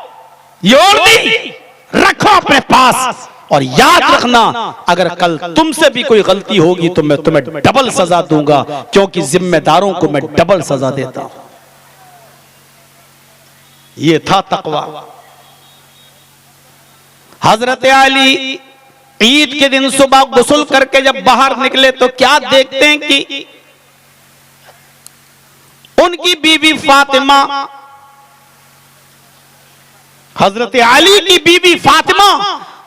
ये ओढ़नी, रखो अपने पास और याद रखना अगर कल तुमसे भी कोई गलती होगी तो मैं तुम्हें डबल सजा दूंगा, क्योंकि जिम्मेदारों को मैं डबल सजा देता हूं। ये था तकवा। हजरत अली ईद के दिन सुबह गुस्ल करके जब बाहर निकले तो क्या देखते हैं कि उनकी बीवी फातिमा, हजरत अली की बीवी फातिमा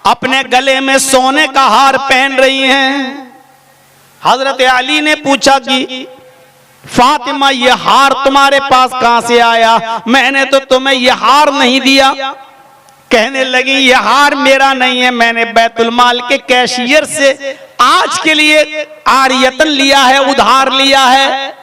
अपने गले में सोने का हार पहन रही हैं। हजरत अली ने पूछा कि फातिमा, ये हार तुम्हारे पास कहां से आया? मैंने तो तुम्हें ये हार नहीं दिया। कहने लगी, ये हार मेरा नहीं है, मैंने बैतुल माल के कैशियर से आज के लिए आरियतन लिया है, उधार लिया है।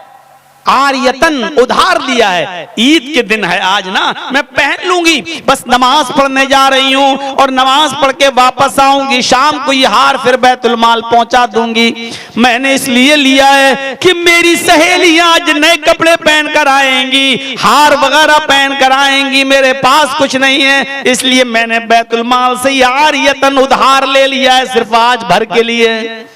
आरियतन उधार लिया है, ईद के दिन है आज ना, मैं पहन लूंगी, बस नमाज पढ़ने जा रही हूं और नमाज पढ़ के वापस आऊंगी, शाम को ये हार फिर बैतुल माल पहुंचा दूंगी। मैंने इसलिए लिया है कि मेरी सहेलियां आज नए कपड़े पहन कर आएंगी, हार वगैरह पहन कर आएंगी, मेरे पास कुछ नहीं है, इसलिए मैंने बैतुल माल से ये आरियतन उधार ले लिया है, सिर्फ आज भर के लिए।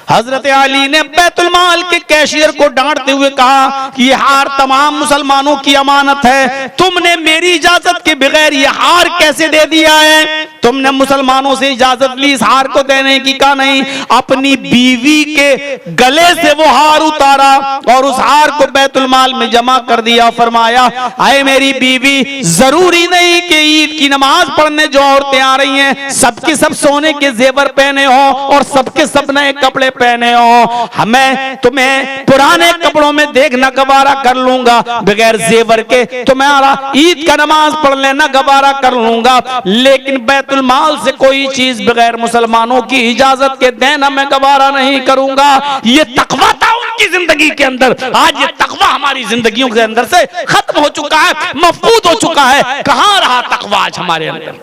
हजरत अली ने बैतुल माल के कैशियर को डांटते हुए कहा कि यह हार तमाम मुसलमानों की अमानत है, तुमने मेरी इजाजत के बगैर यह हार कैसे दे दिया है? तुमने मुसलमानों से इजाजत ली इस हार को देने की? कहा नहीं। अपनी बीवी के गले से वो हार उतारा और उस हार को बैतुल माल में जमा कर दिया। फरमाया, आए मेरी बीवी, जरूरी नहीं कि ईद की नमाज पढ़ने जो औरतें आ रही हैं सबके सब सोने के जेवर पहने हो और सबके सब नए कपड़े पहने हो, मैं तुम्हें पुराने कपड़ों में देखना गवारा कर लूंगा, बगैर जेवर के तुम्हारा ईद का नमाज पढ़ लेना गवारा कर लूंगा, लेकिन बैतुल माल से कोई चीज बगैर मुसलमानों की इजाजत के देना मैं गवारा नहीं करूंगा। ये तकवा था उनकी जिंदगी के अंदर, आज ये तकवा हमारी जिंदगियों के अंदर से खत्म हो चुका है, मफकूद हो चुका है। कहां रहा तकवा आज हमारे अंदर?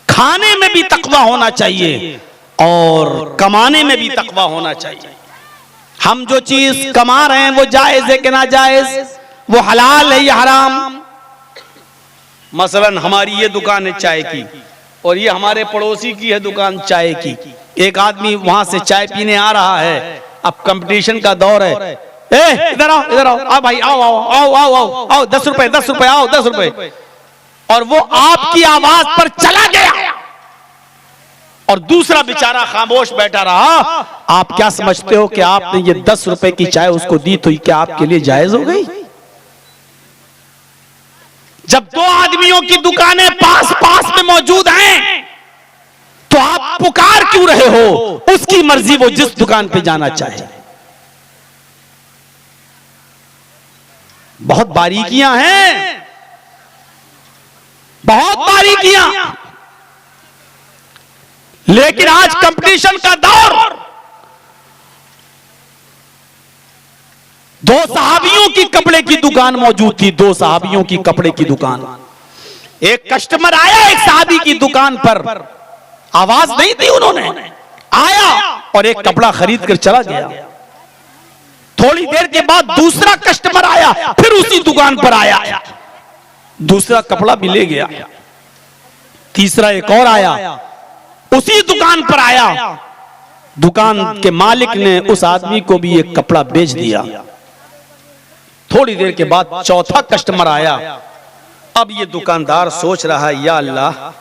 खाने में भी तकवा होना चाहिए और कमाने में भी तकवा होना चाहिए। हम जो चीज कमा रहे हैं वो जायज है कि ना जायज, वो हलाल है या हराम? मसलन हमारी ये दुकान है चाय की और ये हमारे पड़ोसी की है दुकान चाय की। एक आदमी वहां से चाय पीने आ रहा है, अब कंपटीशन का दौर है। ए इधर आओ, इधर आओ, आओ भाई, आओ आओ आओ आओ आओ आओ, 10 रुपए 10 रुपए, आओ 10 रुपए। और वो आपकी आवाज पर चला गया और दूसरा बेचारा खामोश बैठा रहा। आप क्या समझते हो कि आपने ये 10 रुपए की चाय उसको दी तो क्या आपके लिए जायज हो गई? जब दो आदमियों की दुकानें पास पास में मौजूद हैं तो आप पुकार क्यों रहे हो? उसकी मर्जी, वो जिस दुकान पे जाना चाहे। बहुत बारीकियां हैं, बहुत बारीकियां, लेकिन आज कंपटीशन का दौर। दो सहाबियों की कपड़े की दुकान मौजूद थी, दो सहाबियों की कपड़े की दुकान। एक कस्टमर आया एक सहाबी की दुकान पर, आवाज नहीं दी उन्होंने, आया और एक कपड़ा खरीद कर चला गया। थोड़ी देर के बाद दूसरा कस्टमर आया, फिर उसी दुकान पर आया, दूसरा कपड़ा भी ले गया। तीसरा एक और आया, उसी दुकान पर आया, दुकान के मालिक ने उस आदमी को भी एक कपड़ा बेच दिया। थोड़ी देर के बाद चौथा कस्टमर आया। अब ये दुकानदार सोच रहा है, या अल्लाह,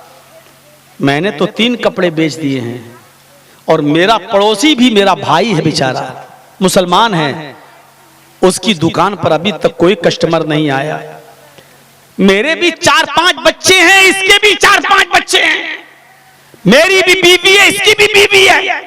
मैंने तो 3 कपड़े बेच दिए हैं और मेरा पड़ोसी भी मेरा भाई है, बेचारा मुसलमान है, उसकी दुकान पर अभी तक कोई कस्टमर नहीं आया। मेरे भी 4-5 बच्चे हैं, इसके भी 4-5 बच्चे हैं, मेरी भी बीवी है, इसकी भी बीवी है।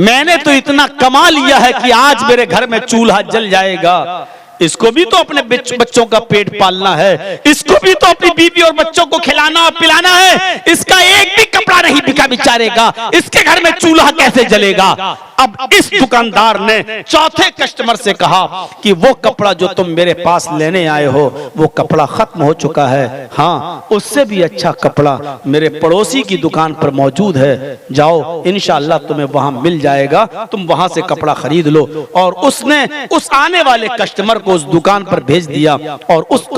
मैंने तो इतना कमा लिया है कि आज मेरे घर में चूल्हा जल जाएगा। इसको भी तो अपने बच्चों का पेट पालना है, इसको भी तो अपनी बीवी और बच्चों को खिलाना और पिलाना है। इसका एक भी कपड़ा नहीं बिका बेचारे का, इसके घर में चूल्हा कैसे जलेगा? अब इस दुकानदार ने चौथे कस्टमर से कहा कि वो कपड़ा जो तुम मेरे पास लेने आए हो वो कपड़ा खत्म हो चुका है। हाँ, उससे भी अच्छा कपड़ा मेरे पड़ोसी की दुकान पर मौजूद है, जाओ इंशाअल्लाह तुम्हें वहां मिल जाएगा, तुम वहां से कपड़ा खरीद लो। और उसने उस आने वाले कस्टमर को उस दुकान पर भेज दिया और उस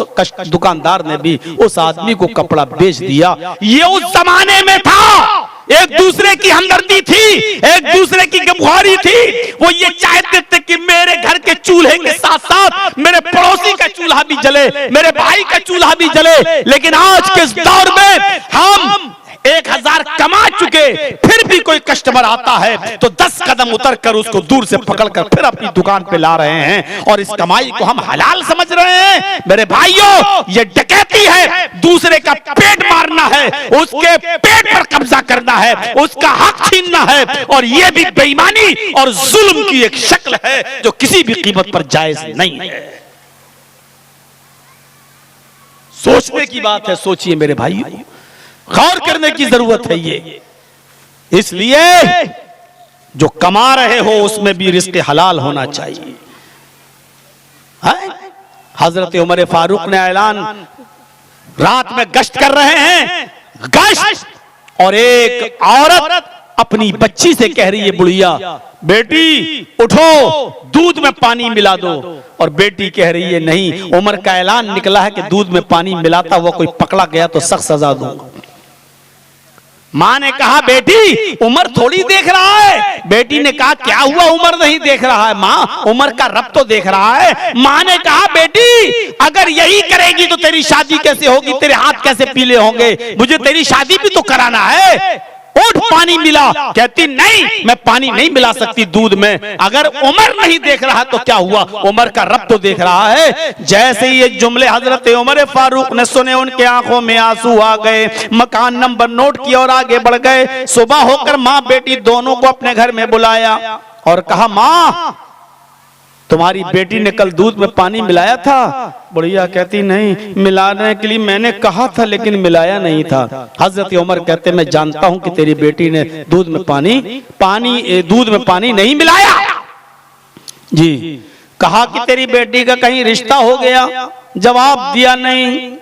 दुकानदार ने भी उस आदमी को कपड़ा बेच दिया। ये उस जमाने में था, एक दूसरे की हमदर्दी थी, एक दूसरे की गमख्वारी थी। वो ये चाहते थे कि मेरे घर के चूल्हे के साथ साथ मेरे पड़ोसी का चूल्हा भी जले, मेरे भाई का चूल्हा भी जले। लेकिन आज के इस दौर में हम 1000 कमा चुके फिर भी कोई कस्टमर आता है तो 10 कदम उतर कर उसको दूर से पकड़कर फिर अपनी दुकान पे ला रहे हैं और इस कमाई को हम हलाल समझ रहे हैं। मेरे भाइयों, ये डकैती है, दूसरे का पेट मारना है, उसके पेट पर कब्जा करना है, उसका हक छीनना है, और ये भी बेईमानी और जुल्म की एक शक्ल है जो किसी भी कीमत पर जायज नहीं है। सोचने की बात है, सोचिए मेरे भाइयों, गौर करने की जरूरत है ये। इसलिए जो कमा रहे हो उसमें भी रिस्क हलाल होना चाहिए। हजरत उमर फारूक ने ऐलान, रात में गश्त कर रहे हैं, गश्त, और एक औरत अपनी बच्ची से कह रही है, बुढ़िया बेटी उठो, दूध में पानी मिला दो। और बेटी कह रही है नहीं, उमर का ऐलान निकला है कि दूध में पानी मिलाता हुआ कोई पकड़ा गया तो सख्त सजा दूंगा। मां ने कहा बेटी उमर थोड़ी देख रहा है। बेटी ने कहा क्या हुआ, उमर नहीं देख रहा है मां, उमर का रब तो देख रहा है। मां ने कहा बेटी अगर यही करेगी तो तेरी शादी कैसे होगी, तेरे हाथ कैसे पीले होंगे, मुझे तेरी शादी भी तो कराना है, उठ पानी मिला। कहती नहीं, मैं पानी नहीं मिला सकती दूध में, अगर उमर नहीं देख रहा तो क्या हुआ, उमर का रब तो देख रहा है। जैसे ही ये जुमले हजरत उमर फारूक ने सुने, उनके आंखों में आंसू आ गए, मकान नंबर नोट किया और आगे बढ़ गए। सुबह होकर माँ बेटी दोनों को अपने घर में बुलाया और कहा, माँ तुम्हारी बेटी ने कल दूध में पानी मिलाया था। बुढ़िया कहती नहीं, मिलाने के लिए मैंने कहा था लेकिन मिलाया नहीं था। हजरत उमर कहते मैं जानता हूं कि तेरी बेटी ने दूध में पानी नहीं मिलाया। जी, कहा कि तेरी बेटी का कहीं रिश्ता हो गया, जवाब दिया नहीं।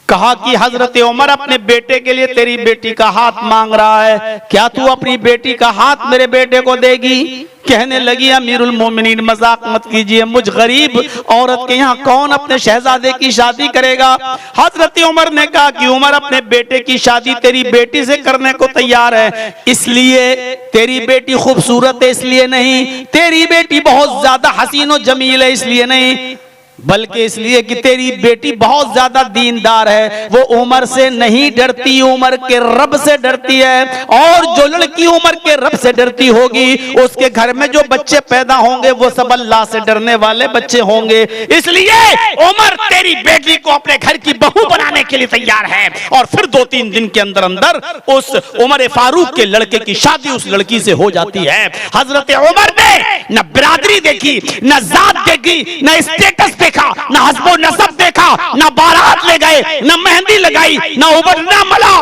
कहा कि हजरत उमर अपने बेटे के लिए तेरी बेटी का हाथ मांग रहा है, क्या तू अपनी बेटी का हाथ मेरे बेटे को देगी। कहने लगी अमीरुल मोमिनीन मजाक मत कीजिए, मुझ गरीब औरत के यहाँ कौन अपने शहजादे की शादी करेगा। हजरत उमर ने कहा कि उमर अपने बेटे की शादी तेरी बेटी से करने को तैयार है, इसलिए तेरी बेटी खूबसूरत है इसलिए नहीं, तेरी बेटी बहुत ज्यादा हसीन और जमील है इसलिए नहीं, बल्कि इसलिए कि तेरी बेटी बहुत ज्यादा दीनदार है, वो उमर से नहीं डरती, उमर के रब से डरती है। और जो लड़की उमर के रब से डरती होगी उसके घर में जो बच्चे पैदा होंगे वो सब अल्लाह से डरने वाले बच्चे होंगे। इसलिए उमर तेरी बेटी को अपने घर की बहू बनाने के लिए तैयार है। और फिर 2-3 दिन के अंदर अंदर उस उमर फारूक के लड़के की शादी उस लड़की से हो जाती है। हजरत उमर ने न बिरादरी देखी, न जात देखी, न स्टेटस देखा, न हस्बो नसब देखा, न बारात ले गए, न मेहंदी लगाई, न उबरना मला,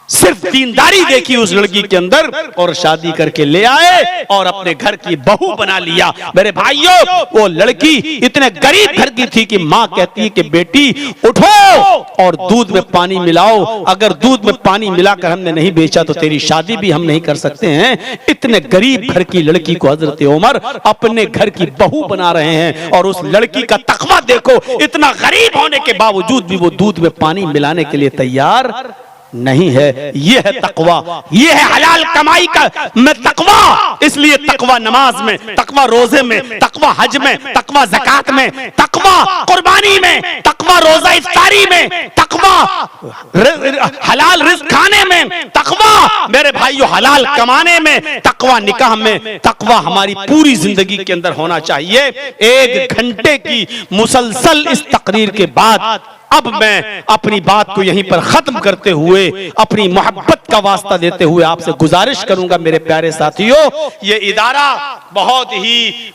सिर्फ दीनदारी देखी उस लड़की के अंदर और शादी करके ले आए और अपने घर की बहू बना लिया। मेरे भाइयों, वो लड़की इतने गरीब घर की थी कि माँ कहती है कि बेटी उठो और दूध में पानी मिलाओ, अगर दूध में पानी मिलाकर हमने नहीं बेचा तो तेरी शादी भी हम नहीं कर सकते हैं। इतने गरीब घर की लड़की को हजरत उमर अपने घर की बहू बना रहे हैं। और उस लड़की का तकवा देखो, इतना गरीब होने के बावजूद भी वो दूध में पानी मिलाने के लिए तैयार नहीं है। ये है तकवा, ये है हलाल कमाई का में तकवा। इसलिए तकवा नमाज में, तकवा रोजे में, तकवा हज में, तकवा ज़कात में, तकवा कुर्बानी में, तकवा रोजा इफ्तारी में, तकवा हलाल रिज़्क खाने में, तकवा मेरे भाइयों हलाल कमाने में, तकवा निकाह में, तकवा हमारी पूरी जिंदगी के अंदर होना चाहिए। 1 घंटे की मुसलसल इस तकरीर के बाद अब मैं अपनी बात को यहीं पर खत्म करते हुए अपनी मोहब्बत का वास्ता देते हुए आपसे गुजारिश करूंगा मेरे प्यारे साथियों, ये इदारा बहुत ही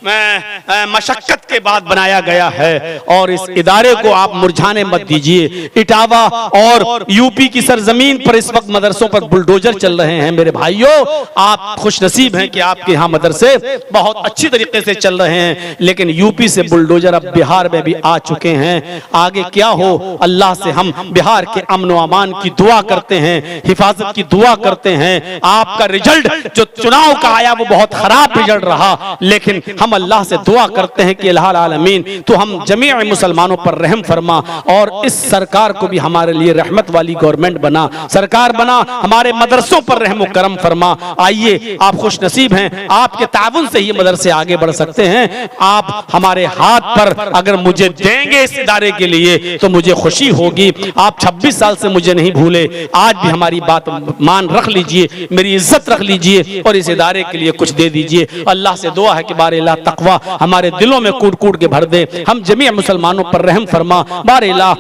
मशक्कत के बाद बनाया गया है और इस इदारे को आप मुरझाने मत दीजिए। इटावा और यूपी की सरजमीन पर इस वक्त मदरसों पर बुलडोजर चल रहे हैं। मेरे भाइयों, आप खुशनसीब हैं कि आपके यहाँ मदरसे बहुत अच्छी तरीके से चल रहे हैं, लेकिन यूपी से बुलडोजर अब बिहार में भी आ चुके हैं। आगे क्या हो, अल्लाह से हम बिहार के अमन व अमान की दुआ करते हैं, हिफाजत की दुआ करते हैं। आपका रिजल्ट जो चुनाव का आया वो बहुत खराब रिजल्ट रहा, लेकिन हम अल्लाह से दुआ करते हैं कि इलाहा आलमीन तो हम जमीअ मुसलमानों पर रहम फरमा और इस सरकार को भी हमारे लिए रहमत वाली गवर्नमेंट बना, सरकार बना, हमारे हमारे मदरसों पर रहम करम फरमा। आइए, आप खुश नसीब हैं, आपके ताउन से ये मदरसे आगे बढ़ सकते हैं। आप हमारे हाथ पर अगर मुझे देंगे इस इदारे के लिए तो मुझे खुशी होगी। आप 26 साल से मुझे नहीं भूले, आज भी हमारी बात मान रख लीजिए, मेरी इज्जत रख लीजिए और इस इदारे के लिए कुछ दे दीजिए। अल्लाह से दुआ है कि बारे ला तकवा हमारे दिलों में कूट कूट के भर दे, हम जमीअ मुसलमानों पर रहम फरमा। बारे ला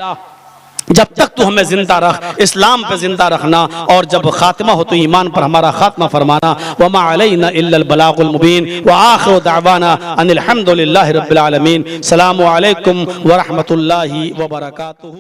जब तक तू हमें जिंदा रख, इस्लाम पे जिंदा रखना, और जब खात्मा हो तो ईमान पर हमारा खात्मा फरमाना। वमा अलैना इल्लल बलागुल मुबीन व आखिरु दअवाना अनिल हम्दुलिल्लाहि रब्बिल आलमीन। सलामु अलैकुम व रहमतुल्लाहि व बरकातुहू।